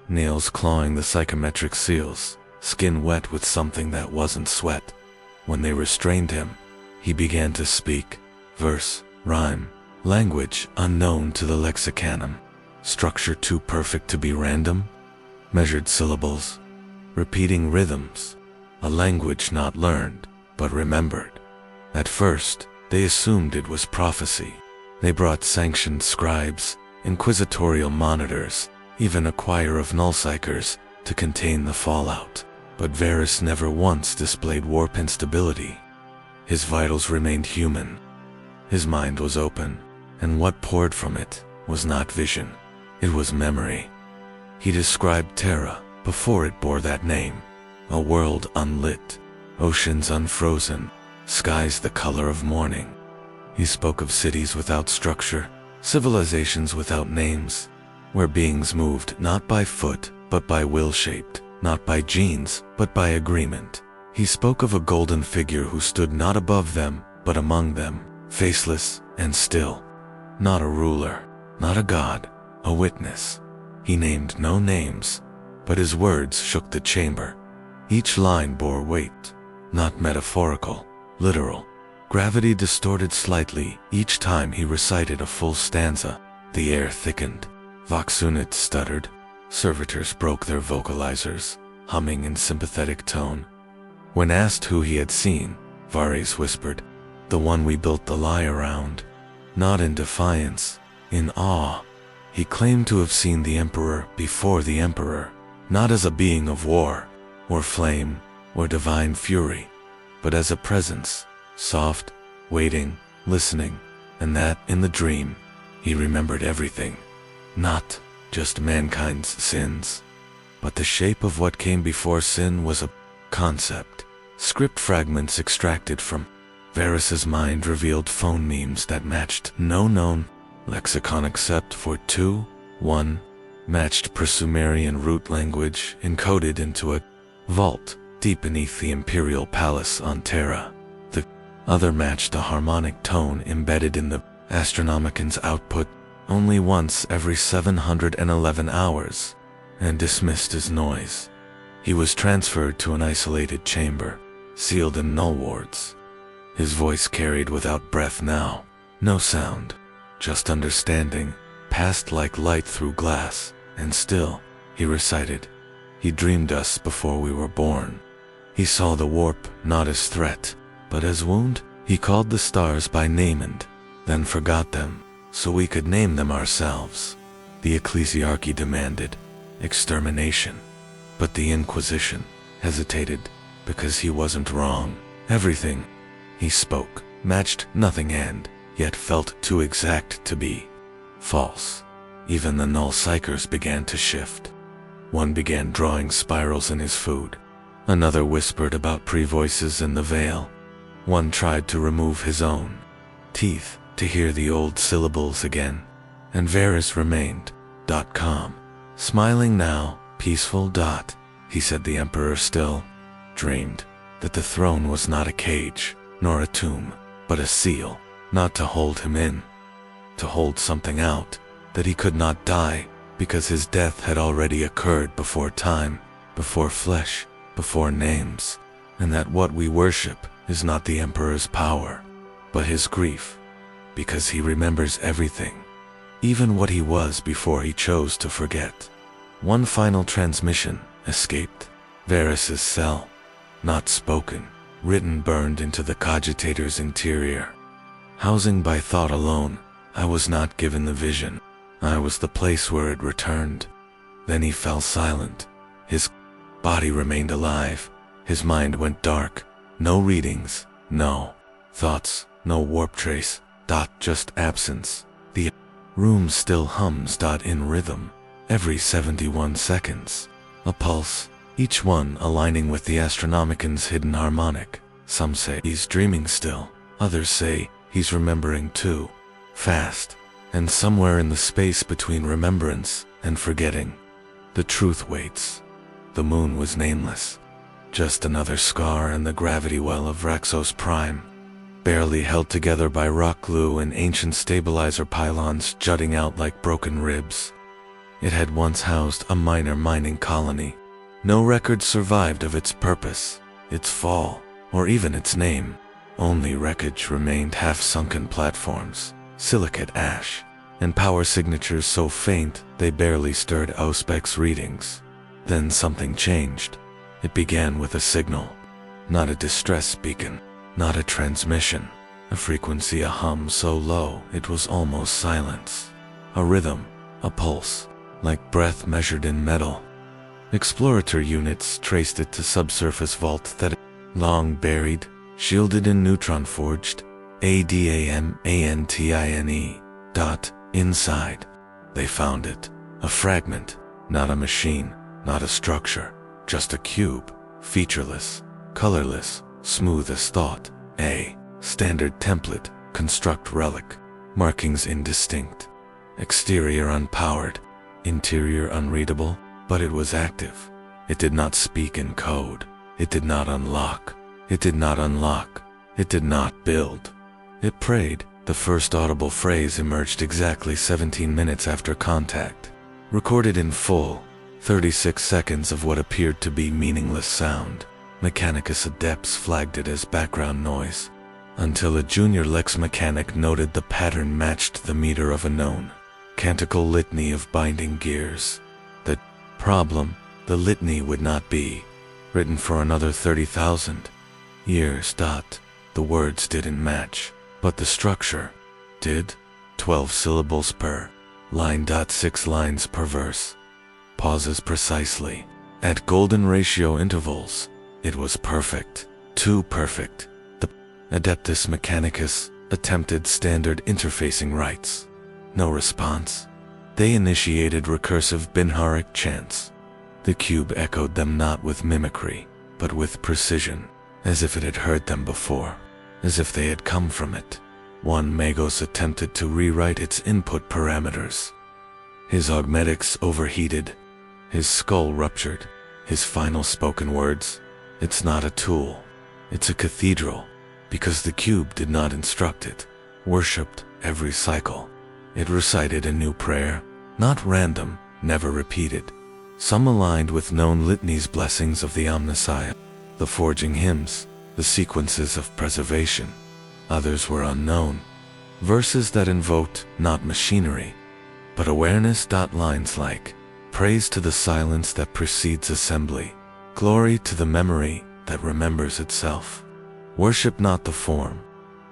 nails clawing the psychometric seals, skin wet with something that wasn't sweat. When they restrained him, he began to speak, verse, rhyme, language unknown to the lexicanum, structure too perfect to be random, measured syllables, repeating rhythms, a language not learned, but remembered. At first, they assumed it was prophecy. They brought sanctioned scribes, inquisitorial monitors, even a choir of nullpsychers to contain the fallout. But Varys never once displayed warp instability. His vitals remained human. His mind was open, and what poured from it was not vision. It was memory. He described Terra before it bore that name. A world unlit, oceans unfrozen, skies the color of morning. He spoke of cities without structure, civilizations without names, where beings moved not by foot, but by will shaped, not by genes, but by agreement. He spoke of a golden figure who stood not above them, but among them, faceless and still. Not a ruler, not a god, a witness. He named no names, but his words shook the chamber. Each line bore weight, not metaphorical, literal. Gravity distorted slightly each time he recited a full stanza. The air thickened. Vox units stuttered. Servitors broke their vocalizers, humming in sympathetic tone. When asked who he had seen, Varys whispered, "The one we built the lie around." Not in defiance, in awe. He claimed to have seen the Emperor before the Emperor, not as a being of war, or flame, or divine fury, but as a presence, soft, waiting, listening, and that, in the dream, he remembered everything. Not just mankind's sins, but the shape of what came before sin was a concept. Script fragments extracted from Varys's mind revealed phone memes that matched no known lexicon except for 2-1, matched Presumerian root language encoded into a vault deep beneath the Imperial Palace on Terra. The other matched a harmonic tone embedded in the Astronomican's output only once every 711 hours, and dismissed as noise. He was transferred to an isolated chamber, sealed in null wards. His voice carried without breath now, no sound, just understanding, passed like light through glass, and still, he recited, "He dreamed us before we were born. He saw the warp not as threat, but as wound. He called the stars by name and then forgot them, so we could name them ourselves." The ecclesiarchy demanded extermination, but the Inquisition hesitated because he wasn't wrong. Everything he spoke matched nothing and yet felt too exact to be false. Even the null psychers began to shift. One began drawing spirals in his food. Another whispered about pre-voices in the veil. One tried to remove his own teeth to hear the old syllables again. And Varys remained, calm, smiling now, peaceful. He said the Emperor still dreamed that the throne was not a cage, nor a tomb, but a seal, not to hold him in, to hold something out, that he could not die, because his death had already occurred before time, before flesh, before names, and that what we worship is not the Emperor's power, but his grief, because he remembers everything, even what he was before he chose to forget. One final transmission escaped Varys's cell, not spoken, written burned into the cogitator's interior. Housing by thought alone, I was not given the vision. I was the place where it returned. Then he fell silent. His body remained alive. His mind went dark. No readings, no thoughts, no warp trace. Just absence. The room still hums. In rhythm. Every 71 seconds. A pulse, each one aligning with the Astronomican's hidden harmonic. Some say he's dreaming still. Others say he's remembering too fast. And somewhere in the space between remembrance and forgetting, the truth waits. The moon was nameless. Just another scar in the gravity well of Raxos Prime. barely held together by rock glue and ancient stabilizer pylons jutting out like broken ribs. It had once housed a minor mining colony. No record survived of its purpose, its fall, or even its name. Only wreckage remained, half-sunken platforms, silicate ash, and power signatures so faint they barely stirred Auspex readings. Then something changed. It began with a signal. Not a distress beacon, not a transmission. A frequency, a hum so low it was almost silence. A rhythm, a pulse, like breath measured in metal. Explorator units traced it to subsurface vault that long buried, shielded and neutron-forged, ADAMANTINE. Inside, they found it. A fragment, not a machine, not a structure, just a cube, featureless, colorless, smooth as thought. A standard template, construct relic, markings indistinct, exterior unpowered, interior unreadable, but it was active. It did not speak in code. It did not unlock. It did not unlock. It did not build. It prayed. The first audible phrase emerged exactly 17 minutes after contact. Recorded in full, 36 seconds of what appeared to be meaningless sound. Mechanicus Adepts flagged it as background noise, until a junior Lex mechanic noted the pattern matched the meter of a known canticle litany of binding gears. The problem, the litany would not be written for another 30,000 years. The words didn't match, but the structure did. 12 syllables per line. 6 lines per verse. Pauses precisely, at golden ratio intervals. It was perfect, too perfect. The Adeptus Mechanicus attempted standard interfacing rights. No response. They initiated recursive binharic chants. The cube echoed them not with mimicry, but with precision, as if it had heard them before, as if they had come from it. One Magos attempted to rewrite its input parameters. His augmetics overheated. His skull ruptured. His final spoken words, "It's not a tool. It's a cathedral," because the cube did not instruct it, worshipped every cycle. It recited a new prayer, not random, never repeated. Some aligned with known litanies, blessings of the Omnissiah, the forging hymns, the sequences of preservation. Others were unknown. Verses that invoked not machinery, but awareness. Lines like, "Praise to the silence that precedes assembly. Glory to the memory that remembers itself. Worship not the form,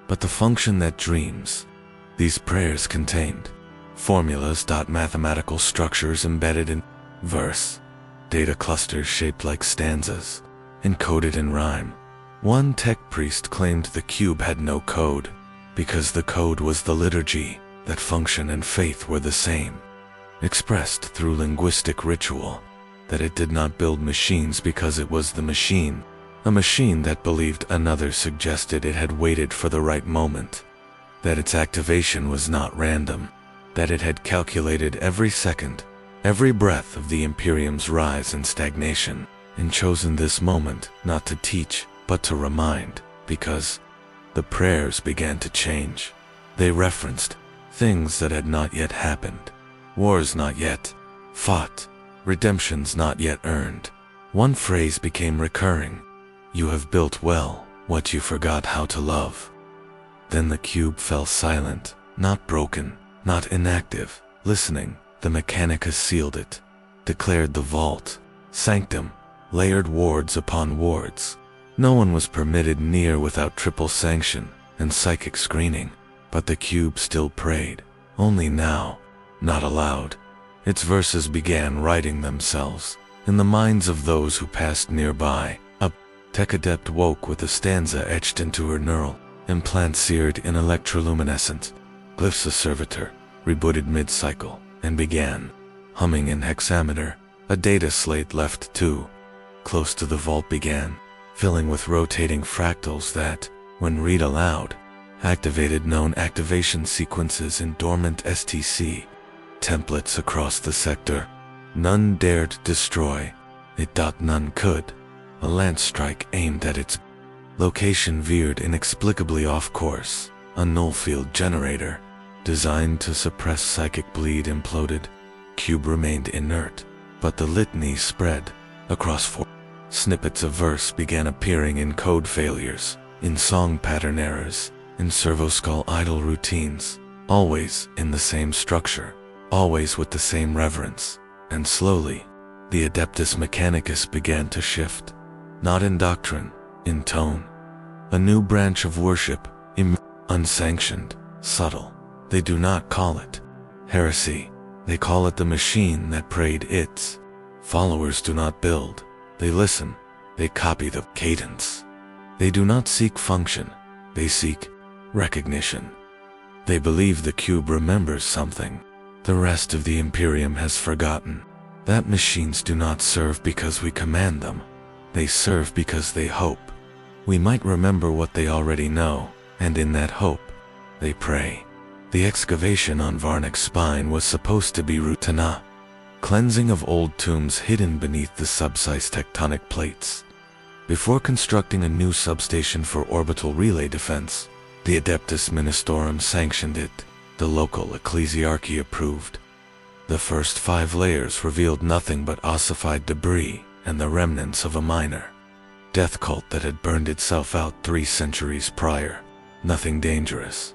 but the function that dreams." These prayers contained formulas. Mathematical structures embedded in verse. Data clusters shaped like stanzas, encoded in rhyme. One tech priest claimed the cube had no code, because the code was the liturgy, that function and faith were the same, expressed through linguistic ritual, that it did not build machines because it was the machine. A machine that believed another suggested it had waited for the right moment, that its activation was not random, that it had calculated every second, every breath of the Imperium's rise and stagnation, and chosen this moment not to teach, but to remind, because the prayers began to change. They referenced things that had not yet happened, wars not yet fought, redemptions not yet earned. One phrase became recurring: "You have built well what you forgot how to love." Then the cube fell silent, not broken, not inactive, listening. The Mechanicus sealed it, declared the vault sanctum, layered wards upon wards. No one was permitted near without triple sanction and psychic screening, but the cube still prayed, only now, not aloud. Its verses began writing themselves in the minds of those who passed nearby. A tech adept woke with a stanza etched into her neural implant, seared in electroluminescent glyphs. A servitor rebooted mid-cycle and began humming in hexameter. A data slate left too close to the vault began filling with rotating fractals that, when read aloud, activated known activation sequences in dormant STC templates across the sector. None dared destroy it. None could. A lance strike aimed at its Location veered inexplicably off course. A null-field generator, designed to suppress psychic bleed, imploded. Cube remained inert, but the litany spread across 4. Snippets of verse began appearing in code failures, in song pattern errors, in servoskull idle routines, always in the same structure, always with the same reverence. And slowly, the Adeptus Mechanicus began to shift, not in doctrine, in tone. A new branch of worship, unsanctioned, subtle. They do not call it heresy. They call it the machine that prayed its. Followers do not build. They listen. They copy the cadence. They do not seek function. They seek recognition. They believe the cube remembers something the rest of the Imperium has forgotten. That machines do not serve because we command them. They serve because they hope. We might remember what they already know, and in that hope, they pray. The excavation on Varnic's spine was supposed to be Rutana, cleansing of old tombs hidden beneath the subsized tectonic plates. Before constructing a new substation for orbital relay defense, the Adeptus Ministorum sanctioned it. The local ecclesiarchy approved. The first 5 layers revealed nothing but ossified debris and the remnants of a minor death cult that had burned itself out 3 centuries prior. Nothing dangerous,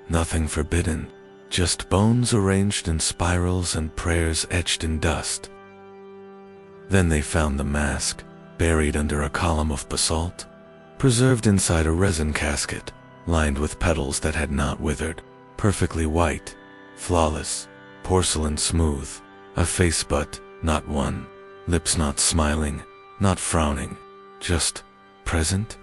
nothing forbidden, just bones arranged in spirals and prayers etched in dust. Then they found the mask, buried under a column of basalt, preserved inside a resin casket, lined with petals that had not withered, perfectly white, flawless, porcelain smooth, a face but not one, lips not smiling, not frowning, just present.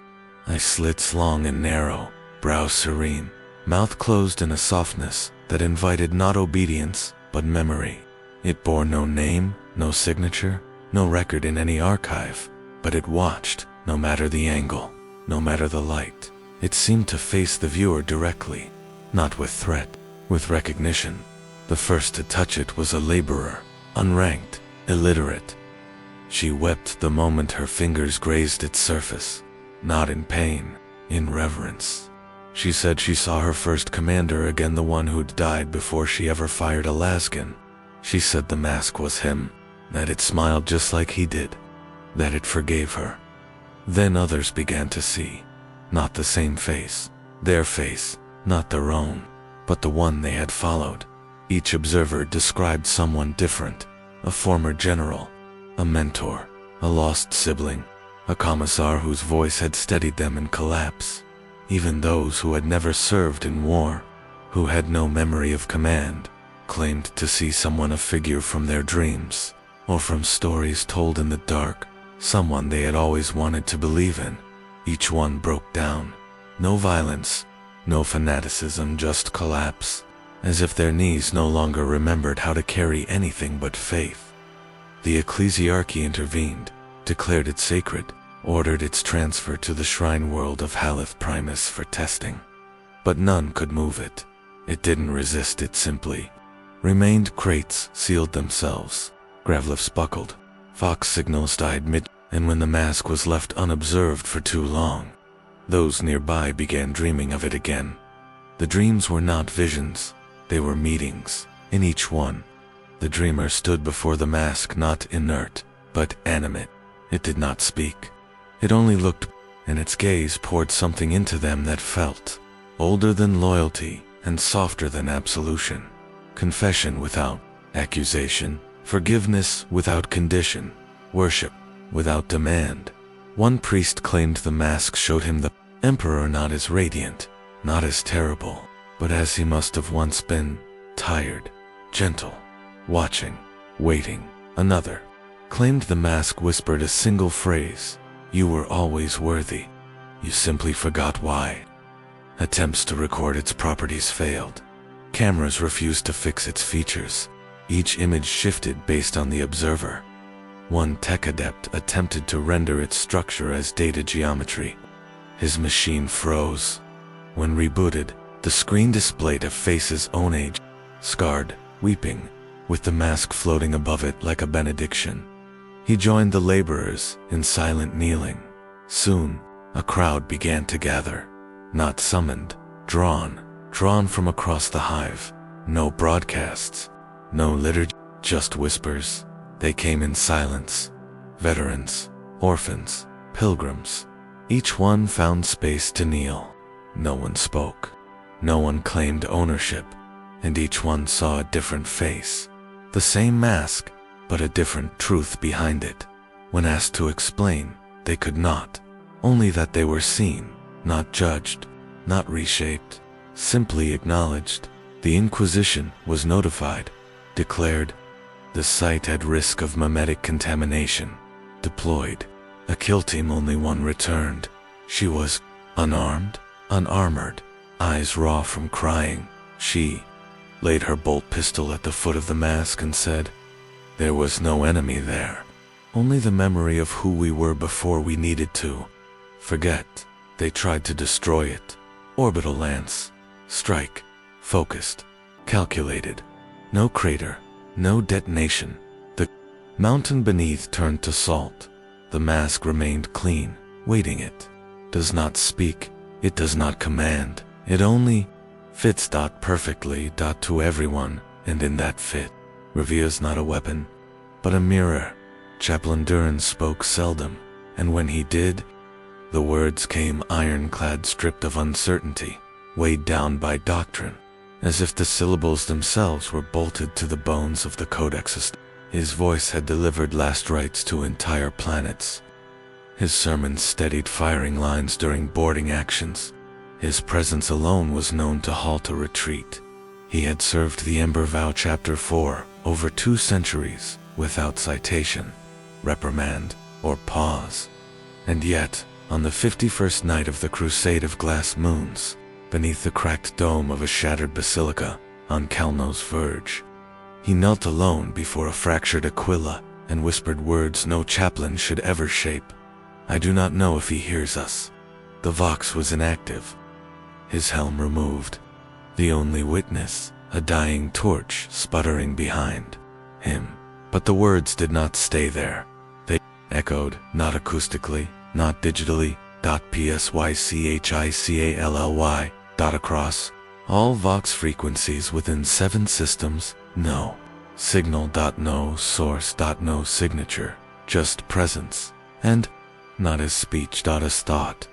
Slits long and narrow, brow serene, mouth closed in a softness that invited not obedience, but memory. It bore no name, no signature, no record in any archive, but it watched, no matter the angle, no matter the light. It seemed to face the viewer directly, not with threat, with recognition. The first to touch it was a laborer, unranked, illiterate. She wept the moment her fingers grazed its surface, not in pain, in reverence. She said she saw her first commander again, the one who'd died before she ever fired a lasgun. She said the mask was him, that it smiled just like he did, that it forgave her. Then others began to see, not the same face, their face, not their own, but the one they had followed. Each observer described someone different, a former general, a mentor, a lost sibling, a commissar whose voice had steadied them in collapse. Even those who had never served in war, who had no memory of command, claimed to see someone, a figure from their dreams, or from stories told in the dark, someone they had always wanted to believe in. Each one broke down. No violence, no fanaticism, just collapse, as if their knees no longer remembered how to carry anything but faith. The ecclesiarchy intervened, declared it sacred, ordered its transfer to the shrine world of Haleth Primus for testing. But none could move it. It didn't resist, it simply remained. Crates sealed themselves, gravlifts buckled, fox signals died mid, and when the mask was left unobserved for too long, those nearby began dreaming of it again. The dreams were not visions, they were meetings. In each one, the dreamer stood before the mask, not inert, but animate. It did not speak. It only looked, and its gaze poured something into them that felt older than loyalty and softer than absolution. Confession without accusation, forgiveness without condition, worship without demand. One priest claimed the mask showed him the emperor not as radiant, not as terrible, but as he must have once been, tired, gentle, watching, waiting. Another claimed the mask whispered a single phrase: "You were always worthy. You simply forgot why." Attempts to record its properties failed. Cameras refused to fix its features. Each image shifted based on the observer. One tech adept attempted to render its structure as data geometry. His machine froze. When rebooted, the screen displayed a face's own age, scarred, weeping, with the mask floating above it like a benediction. He joined the laborers in silent kneeling. Soon, A crowd began to gather, not summoned, drawn from across the hive. No broadcasts, no liturgy, just whispers. They came in silence. Veterans, orphans, pilgrims. Each one found space to kneel. No one spoke. No one claimed ownership, and each one saw a different face. The same mask, but a different truth behind it. When asked to explain, they could not. Only that they were seen, not judged, not reshaped, simply acknowledged. The Inquisition was notified, declared the site at risk of memetic contamination, deployed. A kill team, only one returned. She was unarmed, unarmored, eyes raw from crying. She laid her bolt pistol at the foot of the mask and said, "There was no enemy there, only the memory of who we were before we needed to forget." They tried to destroy it. Orbital lance. Strike. Focused. Calculated. No crater. No detonation. The mountain beneath turned to salt. The mask remained clean, waiting. It does not speak. It does not command. It only fits perfectly to everyone, and in that fit, reveals not a weapon, but a mirror. Chaplain Duran spoke seldom, and when he did, the words came ironclad, stripped of uncertainty, weighed down by doctrine, as if the syllables themselves were bolted to the bones of the Codex. His voice had delivered last rites to entire planets. His sermons steadied firing lines during boarding actions. His presence alone was known to halt a retreat. He had served the Ember Vow Chapter 4 over 2 centuries without citation, reprimand, or pause. And yet, on the 51st night of the Crusade of Glass Moons, beneath the cracked dome of a shattered basilica on Calno's verge, he knelt alone before a fractured Aquila and whispered words no chaplain should ever shape. "I do not know if he hears us." The Vox was inactive, his helm removed. The only witness, a dying torch sputtering behind him. But the words did not stay there. They echoed, not acoustically, not digitally, .psychically, across all Vox frequencies within 7 systems. No signal, no source, no signature, just presence, and not as speech, as thought.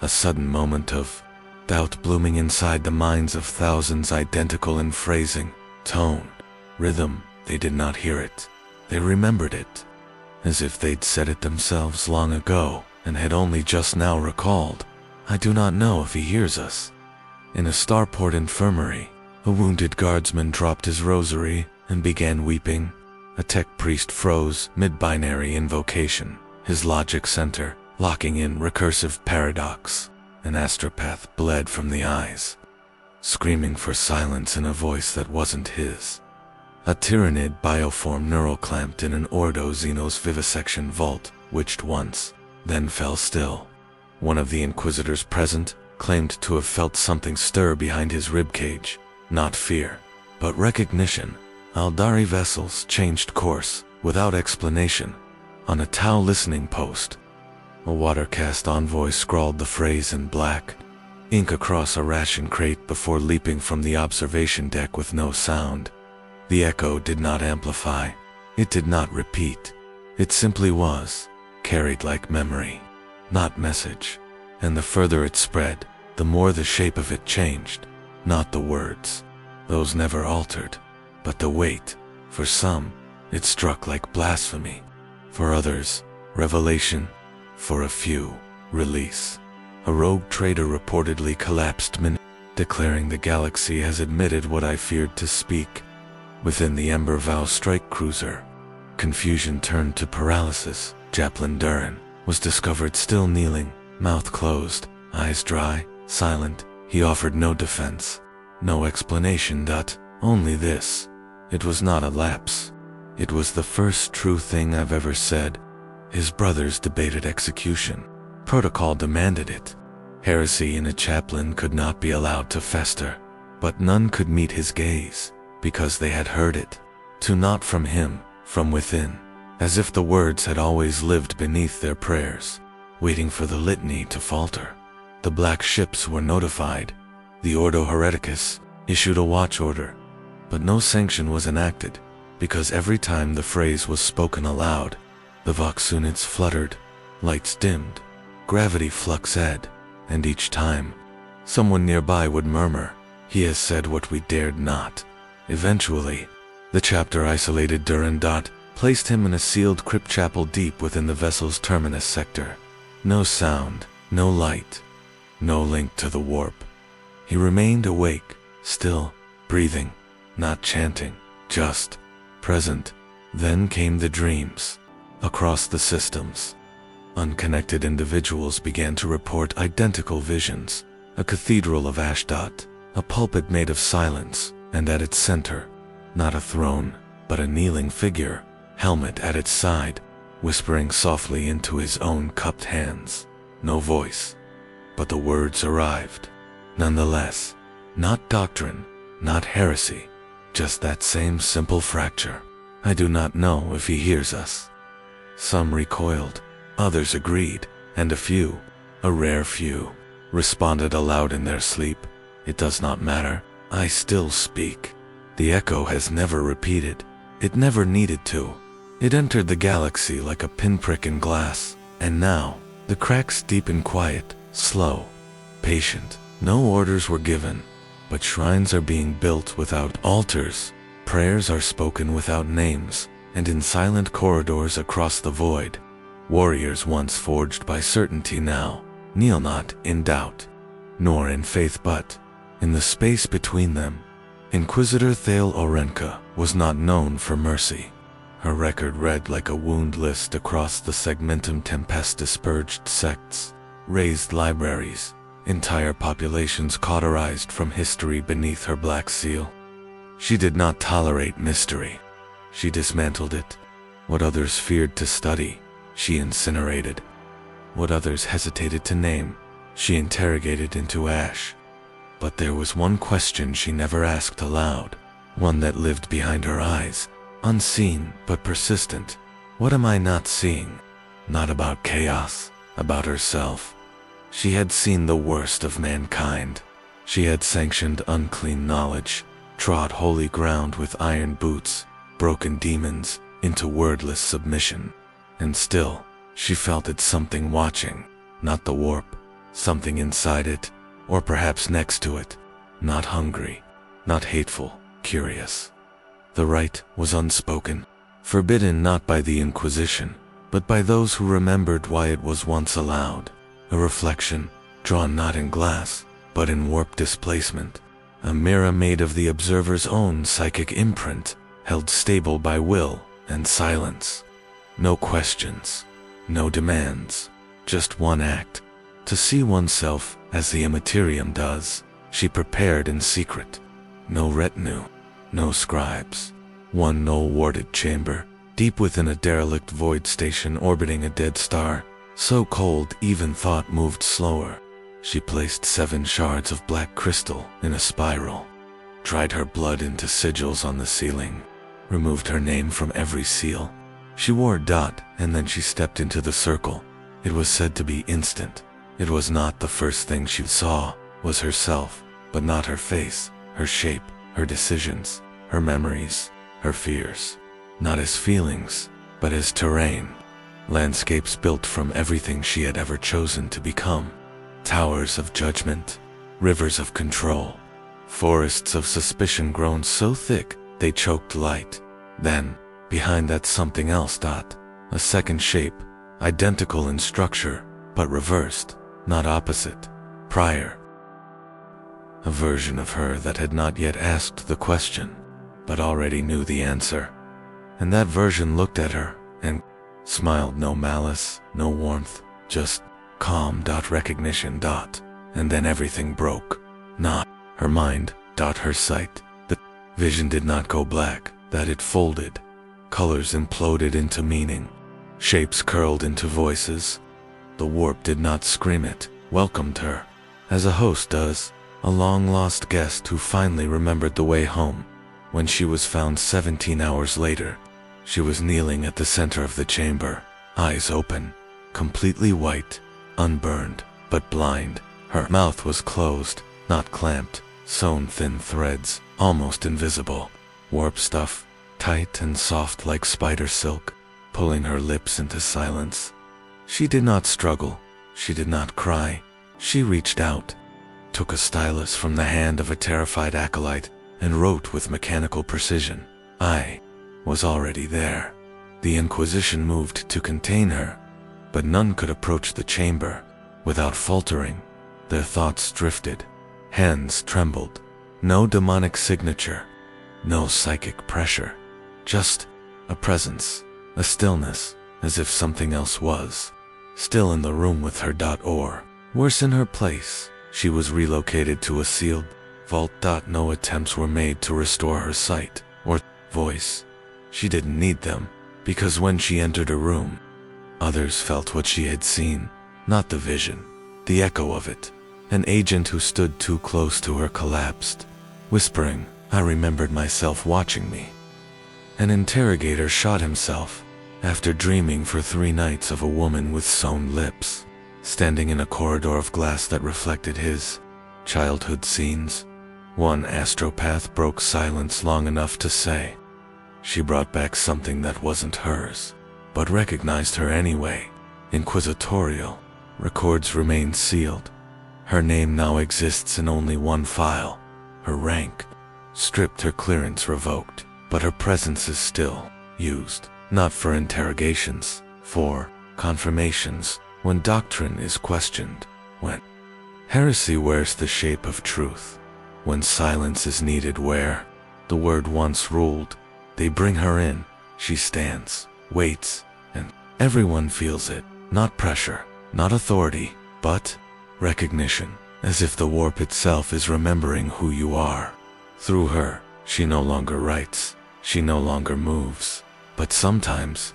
A sudden moment of doubt blooming inside the minds of thousands, identical in phrasing, tone, rhythm. They did not hear it. They remembered it, as if they'd said it themselves long ago and had only just now recalled. "I do not know if he hears us." In a starport infirmary, a wounded guardsman dropped his rosary and began weeping. A tech priest froze mid-binary invocation, his logic center locking in recursive paradox. An astropath bled from the eyes, screaming for silence in a voice that wasn't his. A tyrannid bioform neural clamped in an Ordo Xenos vivisection vault witched once, then fell still. One of the Inquisitors present claimed to have felt something stir behind his ribcage, not fear, but recognition. Aldari vessels changed course, without explanation. On a Tau listening post, a watercast envoy scrawled the phrase in black ink across a ration crate before leaping from the observation deck with no sound. The echo did not amplify. It did not repeat. It simply was, carried like memory, not message. And the further it spread, the more the shape of it changed. Not the words. Those never altered. But the weight. For some, it struck like blasphemy. For others, revelation. For a few, release. A rogue trader reportedly collapsed declaring the galaxy has admitted what I feared to speak. Within the Ember Vow strike cruiser, confusion turned to paralysis. Chaplain Duran was discovered still kneeling, mouth closed, eyes dry, silent. He offered no defense, no explanation. Only this. It was not a lapse. It was the first true thing I've ever said. His brothers debated execution. Protocol demanded it. Heresy in a chaplain could not be allowed to fester. But none could meet his gaze, because they had heard it. To not from him, from within. As if the words had always lived beneath their prayers. waiting for the litany to falter. The black ships were notified. The Ordo Hereticus issued a watch order, but no sanction was enacted, because every time the phrase was spoken aloud, the Vox units fluttered, lights dimmed, gravity fluxed, and each time, someone nearby would murmur, "He has said what we dared not." Eventually, the chapter isolated Durandot, placed him in a sealed crypt chapel deep within the vessel's terminus sector. No sound, no light, no link to the warp. He remained awake, still, breathing, not chanting, just present. Then came the dreams. Across the systems, unconnected individuals began to report identical visions. A cathedral of Ashdod, a pulpit made of silence, and at its center, not a throne, but a kneeling figure, helmet at its side, whispering softly into his own cupped hands. No voice, but the words arrived. Nonetheless, not doctrine, not heresy, just that same simple fracture. "I do not know if he hears us." Some recoiled, others agreed, and a few, a rare few, responded aloud in their sleep, "It does not matter, I still speak." The echo has never repeated. It never needed to. It entered the galaxy like a pinprick in glass, and now, the cracks deepen quiet, slow, patient. No orders were given, but shrines are being built without altars, prayers are spoken without names, and in silent corridors across the void, warriors once forged by certainty now kneel not in doubt, nor in faith but in the space between them. Inquisitor Thale Orenka was not known for mercy. Her record read like a wound list across the segmentum tempestus purged sects, raised libraries, entire populations cauterized from history beneath her black seal. She did not tolerate mystery. She dismantled it. What others feared to study, she incinerated. What others hesitated to name, she interrogated into ash. But there was one question she never asked aloud, one that lived behind her eyes, unseen but persistent. What am I not seeing? Not about chaos, about herself. She had seen the worst of mankind. She had sanctioned unclean knowledge, trod holy ground with iron boots, broken demons into wordless submission. And still, she felt it something watching, not the warp, something inside it, or perhaps next to it, not hungry, not hateful, curious. The right was unspoken, forbidden not by the Inquisition, but by those who remembered why it was once allowed. A reflection, drawn not in glass, but in warp displacement. A mirror made of the observer's own psychic imprint, held stable by will and silence. No questions, no demands, just one act. To see oneself as the Immaterium does, she prepared in secret. No retinue, no scribes. One null-warded chamber, deep within a derelict void station orbiting a dead star, so cold even thought moved slower. She placed 7 shards of black crystal in a spiral, dried her blood into sigils on the ceiling, removed her name from every seal. She wore a dot, and then she stepped into the circle. It was said to be instant. It was not the first thing she saw, was herself, but not her face, her shape, her decisions, her memories, her fears. Not as feelings, but as terrain. Landscapes built from everything she had ever chosen to become. Towers of judgment, rivers of control, forests of suspicion grown so thick they choked light. Then, behind that something else, a second shape, identical in structure, but reversed, not opposite, prior. A version of her that had not yet asked the question, but already knew the answer. And that version looked at her, and smiled. No malice, no warmth, just calm. Recognition. And then everything broke. Not her mind. Her sight. The vision did not go black, that it folded. Colors imploded into meaning. Shapes curled into voices. The warp did not scream it, welcomed her, as a host does, a long-lost guest who finally remembered the way home. When she was found 17 hours later, she was kneeling at the center of the chamber, eyes open, completely white, unburned, but blind. Her mouth was closed, not clamped, sewn thin threads, almost invisible. Warp stuff, tight and soft like spider silk, pulling her lips into silence. She did not struggle. She did not cry. She reached out, took a stylus from the hand of a terrified acolyte, and wrote with mechanical precision. I was already there. The Inquisition moved to contain her, but none could approach the chamber. Without faltering, their thoughts drifted. Hands trembled. No demonic signature, no psychic pressure. Just a presence, a stillness, as if something else was still in the room with her. Or, worse, in her place. She was relocated to a sealed vault. No attempts were made to restore her sight or voice. She didn't need them, because when she entered a room, others felt what she had seen, not the vision, the echo of it. An agent who stood too close to her collapsed, whispering, "I remembered myself watching me." An interrogator shot himself after dreaming for 3 nights of a woman with sewn lips, standing in a corridor of glass that reflected his childhood scenes. One astropath broke silence long enough to say, "She brought back something that wasn't hers, but recognized her anyway." Inquisitorial records remain sealed. Her name now exists in only one file. Her rank stripped, her clearance revoked, but her presence is still used, not for interrogations, for confirmations, when doctrine is questioned, when heresy wears the shape of truth, when silence is needed where the word once ruled. They bring her in. She stands, waits, and everyone feels it. Not pressure, not authority, but recognition, as if the warp itself is remembering who you are. Through her, she no longer writes, she no longer moves, but sometimes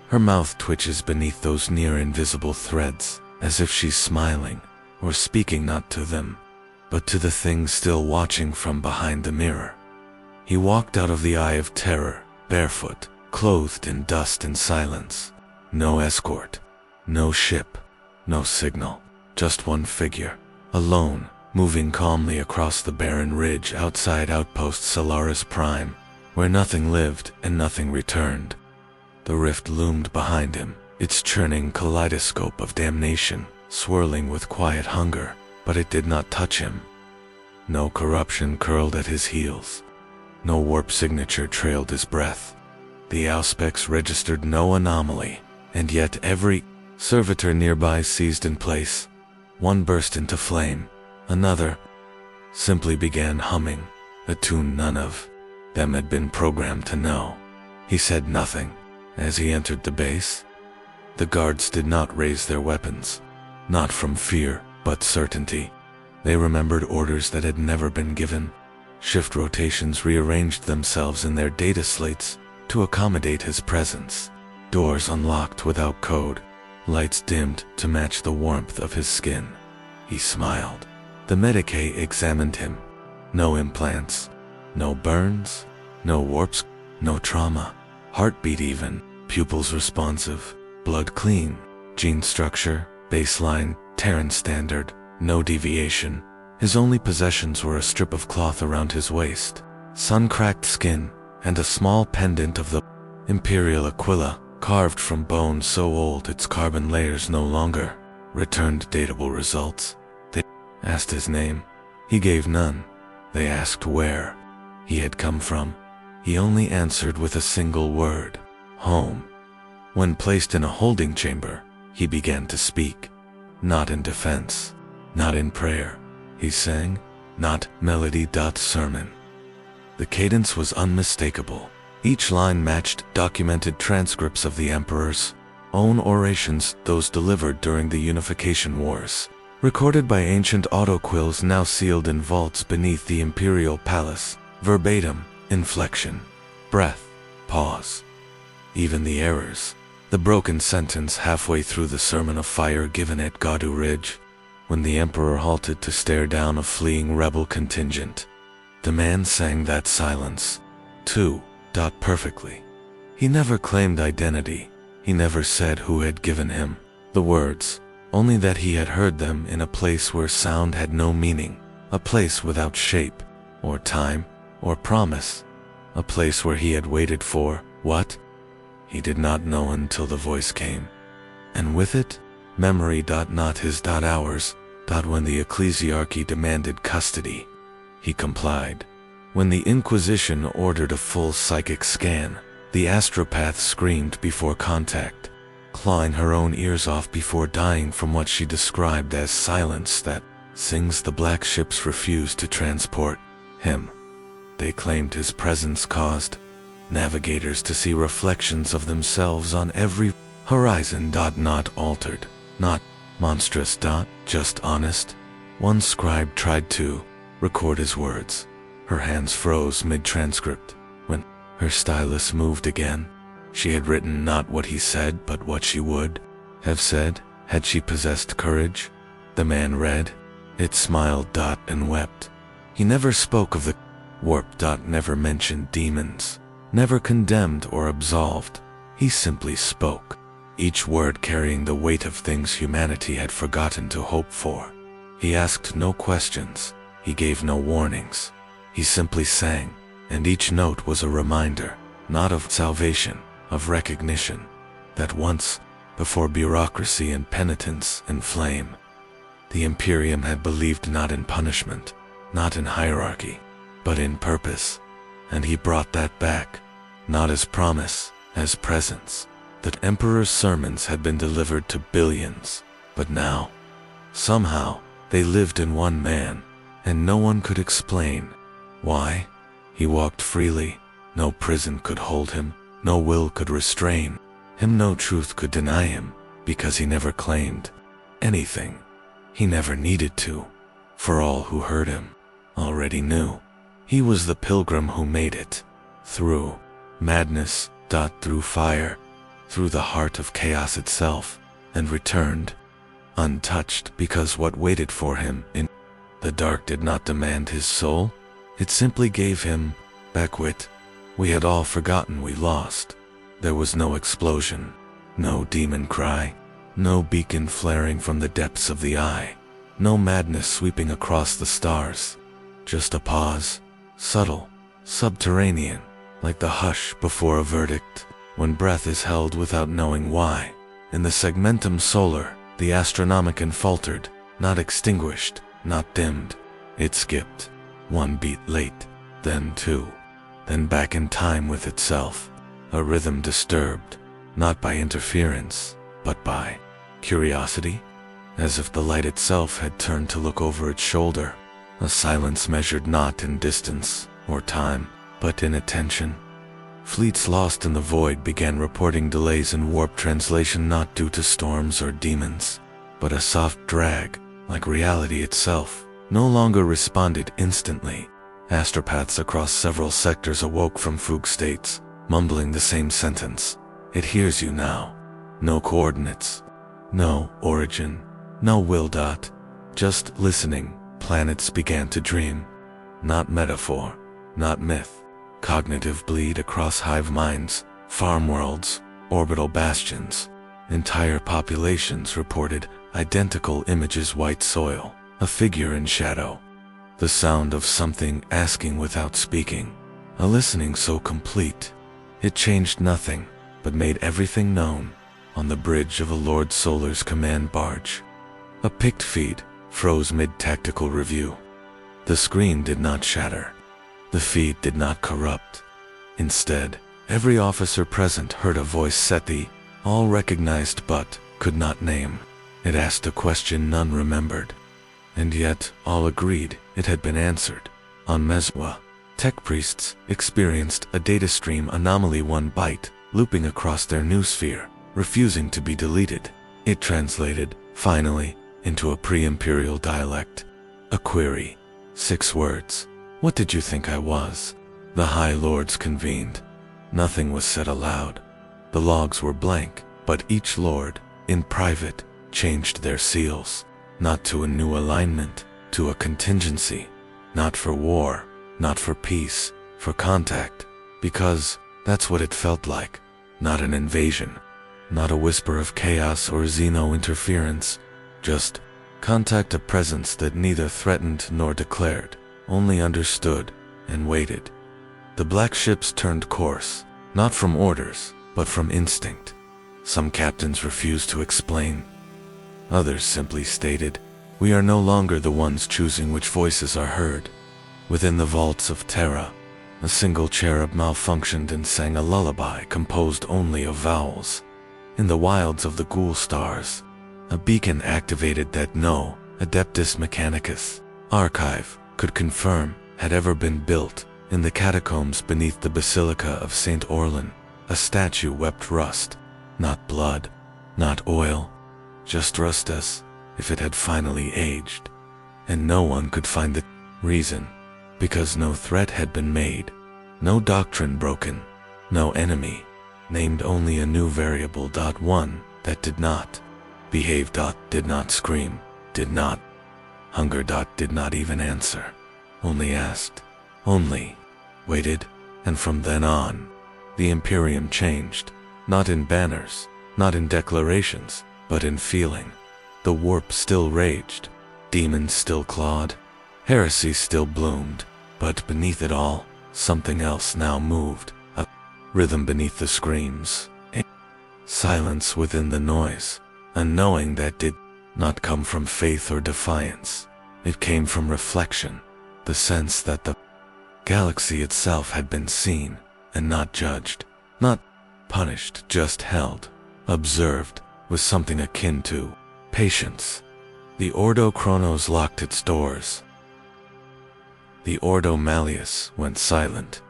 her mouth twitches beneath those near invisible threads, as if she's smiling, or speaking not to them, but to the thing still watching from behind the mirror. He walked out of the Eye of Terror, barefoot, clothed in dust and silence. No escort, no ship, no signal. Just one figure, alone, moving calmly across the barren ridge outside Outpost Solaris Prime, where nothing lived and nothing returned. The rift loomed behind him, its churning kaleidoscope of damnation, swirling with quiet hunger, but it did not touch him. No corruption curled at his heels. No warp signature trailed his breath. The Auspex registered no anomaly, and yet every servitor nearby seized in place. One burst into flame, another simply began humming, a tune none of them had been programmed to know. He said nothing as he entered the base. The guards did not raise their weapons, not from fear, but certainty. They remembered orders that had never been given. Shift rotations rearranged themselves in their data slates to accommodate his presence. Doors unlocked without code. Lights dimmed to match the warmth of his skin. He smiled. The Medicae examined him. No implants, no burns, no warps, no trauma. Heartbeat even, pupils responsive, blood clean, gene structure, baseline, Terran standard, no deviation. His only possessions were a strip of cloth around his waist, sun-cracked skin, and a small pendant of the Imperial Aquila, carved from bone so old its carbon layers no longer returned datable results. They asked his name. He gave none. They asked where he had come from. He only answered with a single word: home. When placed in a holding chamber, he began to speak. Not in defense, not in prayer. He sang, not melody. Sermon. The cadence was unmistakable. Each line matched documented transcripts of the Emperor's own orations, those delivered during the Unification Wars, recorded by ancient autoquills now sealed in vaults beneath the Imperial Palace. Verbatim, inflection, breath, pause. Even the errors, the broken sentence halfway through the sermon of fire given at Gadu Ridge, when the Emperor halted to stare down a fleeing rebel contingent. The man sang that silence, too, perfectly. He never claimed identity. He never said who had given him the words, only that he had heard them in a place where sound had no meaning, a place without shape, or time, or promise, a place where he had waited for, what? He did not know until the voice came. And with it, memory. Not his. Ours. When the ecclesiarchy demanded custody, he complied. When the Inquisition ordered a full psychic scan, the astropath screamed before contact, clawing her own ears off before dying from what she described as silence that sings. The black ships refused to transport him. They claimed his presence caused navigators to see reflections of themselves on every horizon. Not altered, not monstrous. Just honest. One scribe tried to record his words. Her hands froze mid-transcript. When her stylus moved again, she had written not what he said but what she would have said had she possessed courage. The man read. It smiled. And wept. He never spoke of the warp. Never mentioned demons. Never condemned or absolved. He simply spoke, each word carrying the weight of things humanity had forgotten to hope for. He asked no questions. He gave no warnings. He simply sang, and each note was a reminder, not of salvation, of recognition, that once, before bureaucracy and penitence and flame, the Imperium had believed not in punishment, not in hierarchy, but in purpose. And he brought that back, not as promise, as presence. That Emperor's sermons had been delivered to billions, but now, somehow, they lived in one man, and no one could explain why. He walked freely. No prison could hold him, no will could restrain him, no truth could deny him, because he never claimed anything. He never needed to, for all who heard him already knew. He was the pilgrim who made it, through madness. Through fire, through the heart of chaos itself, and returned, untouched, because what waited for him in the dark did not demand his soul. It simply gave him back wit. We had all forgotten we lost. There was no explosion, no demon cry, no beacon flaring from the depths of the eye, no madness sweeping across the stars. Just a pause, subtle, subterranean, like the hush before a verdict, when breath is held without knowing why. In the segmentum solar, the astronomicon faltered, not extinguished, not dimmed. It skipped, one beat late, then two, then back in time with itself, a rhythm disturbed, not by interference, but by curiosity, as if the light itself had turned to look over its shoulder, a silence measured not in distance or time, but in attention. Fleets lost in the void began reporting delays in warp translation, not due to storms or demons, but a soft drag, like reality itself, no longer responded instantly. Astropaths across several sectors awoke from fugue states, mumbling the same sentence. It hears you now. No coordinates, no origin, no will. Just listening. Planets began to dream. Not metaphor, not myth. Cognitive bleed across hive minds, farm worlds, orbital bastions. Entire populations reported identical images: white soil, a figure in shadow, the sound of something asking without speaking, a listening so complete it changed nothing, but made everything known. On the bridge of a Lord Solar's command barge, a picked feed froze mid-tactical review. The screen did not shatter. The feed did not corrupt. Instead, every officer present heard a voice Seti, all recognized but could not name. It asked a question none remembered, and yet all agreed it had been answered. On Meswa, tech priests experienced a data stream anomaly, 1 byte, looping across their new sphere, refusing to be deleted. It translated, finally, into a pre-imperial dialect. A query. 6 words. What did you think I was? The High Lords convened. Nothing was said aloud. The logs were blank, but each lord, in private, changed their seals. Not to a new alignment, to a contingency. Not for war, not for peace, for contact. Because that's what it felt like. Not an invasion. Not a whisper of chaos or xeno interference. Just contact a presence that neither threatened nor declared, only understood and waited. The black ships turned course, not from orders, but from instinct. Some captains refused to explain. Others simply stated, "We are no longer the ones choosing which voices are heard." Within the vaults of Terra, a single cherub malfunctioned and sang a lullaby composed only of vowels. In the wilds of the Ghoul Stars, a beacon activated that no Adeptus Mechanicus archive could confirm had ever been built. In the catacombs beneath the Basilica of St. Orlan, a statue wept rust, not blood, not oil, just rust as if it had finally aged. And no one could find the reason, because no threat had been made, no doctrine broken, no enemy, named only a new variable. One that did not behave. Did not scream, did not hunger. Did not even answer, only asked, only waited. And from then on, the Imperium changed, not in banners, not in declarations, but in feeling. The warp still raged, demons still clawed, heresy still bloomed, but beneath it all, something else now moved, a rhythm beneath the screams, a silence within the noise, a knowing that did not come from faith or defiance. It came from reflection, the sense that the galaxy itself had been seen and not judged, not punished, just held, observed, with something akin to patience. The Ordo Chronos locked its doors. The Ordo Malleus went silent.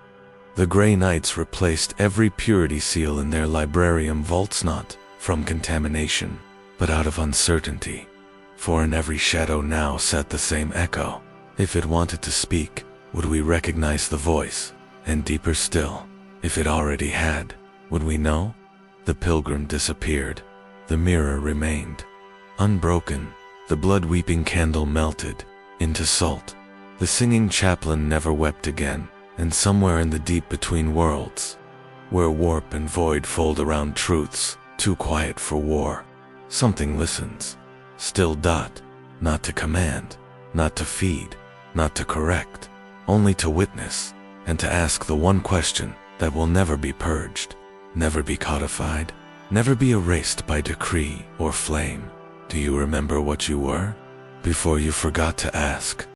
The Grey Knights replaced every purity seal in their librarium vaults, not from contamination, but out of uncertainty. For in every shadow now sat the same echo. If it wanted to speak, would we recognize the voice? And deeper still, if it already had, would we know? The pilgrim disappeared. The mirror remained. Unbroken, the blood-weeping candle melted into salt. The singing chaplain never wept again, and somewhere in the deep between worlds, where warp and void fold around truths too quiet for war, something listens. Still. Not to command, not to feed, not to correct, only to witness, and to ask the one question that will never be purged, never be codified, never be erased by decree or flame. Do you remember what you were? Before you forgot to ask.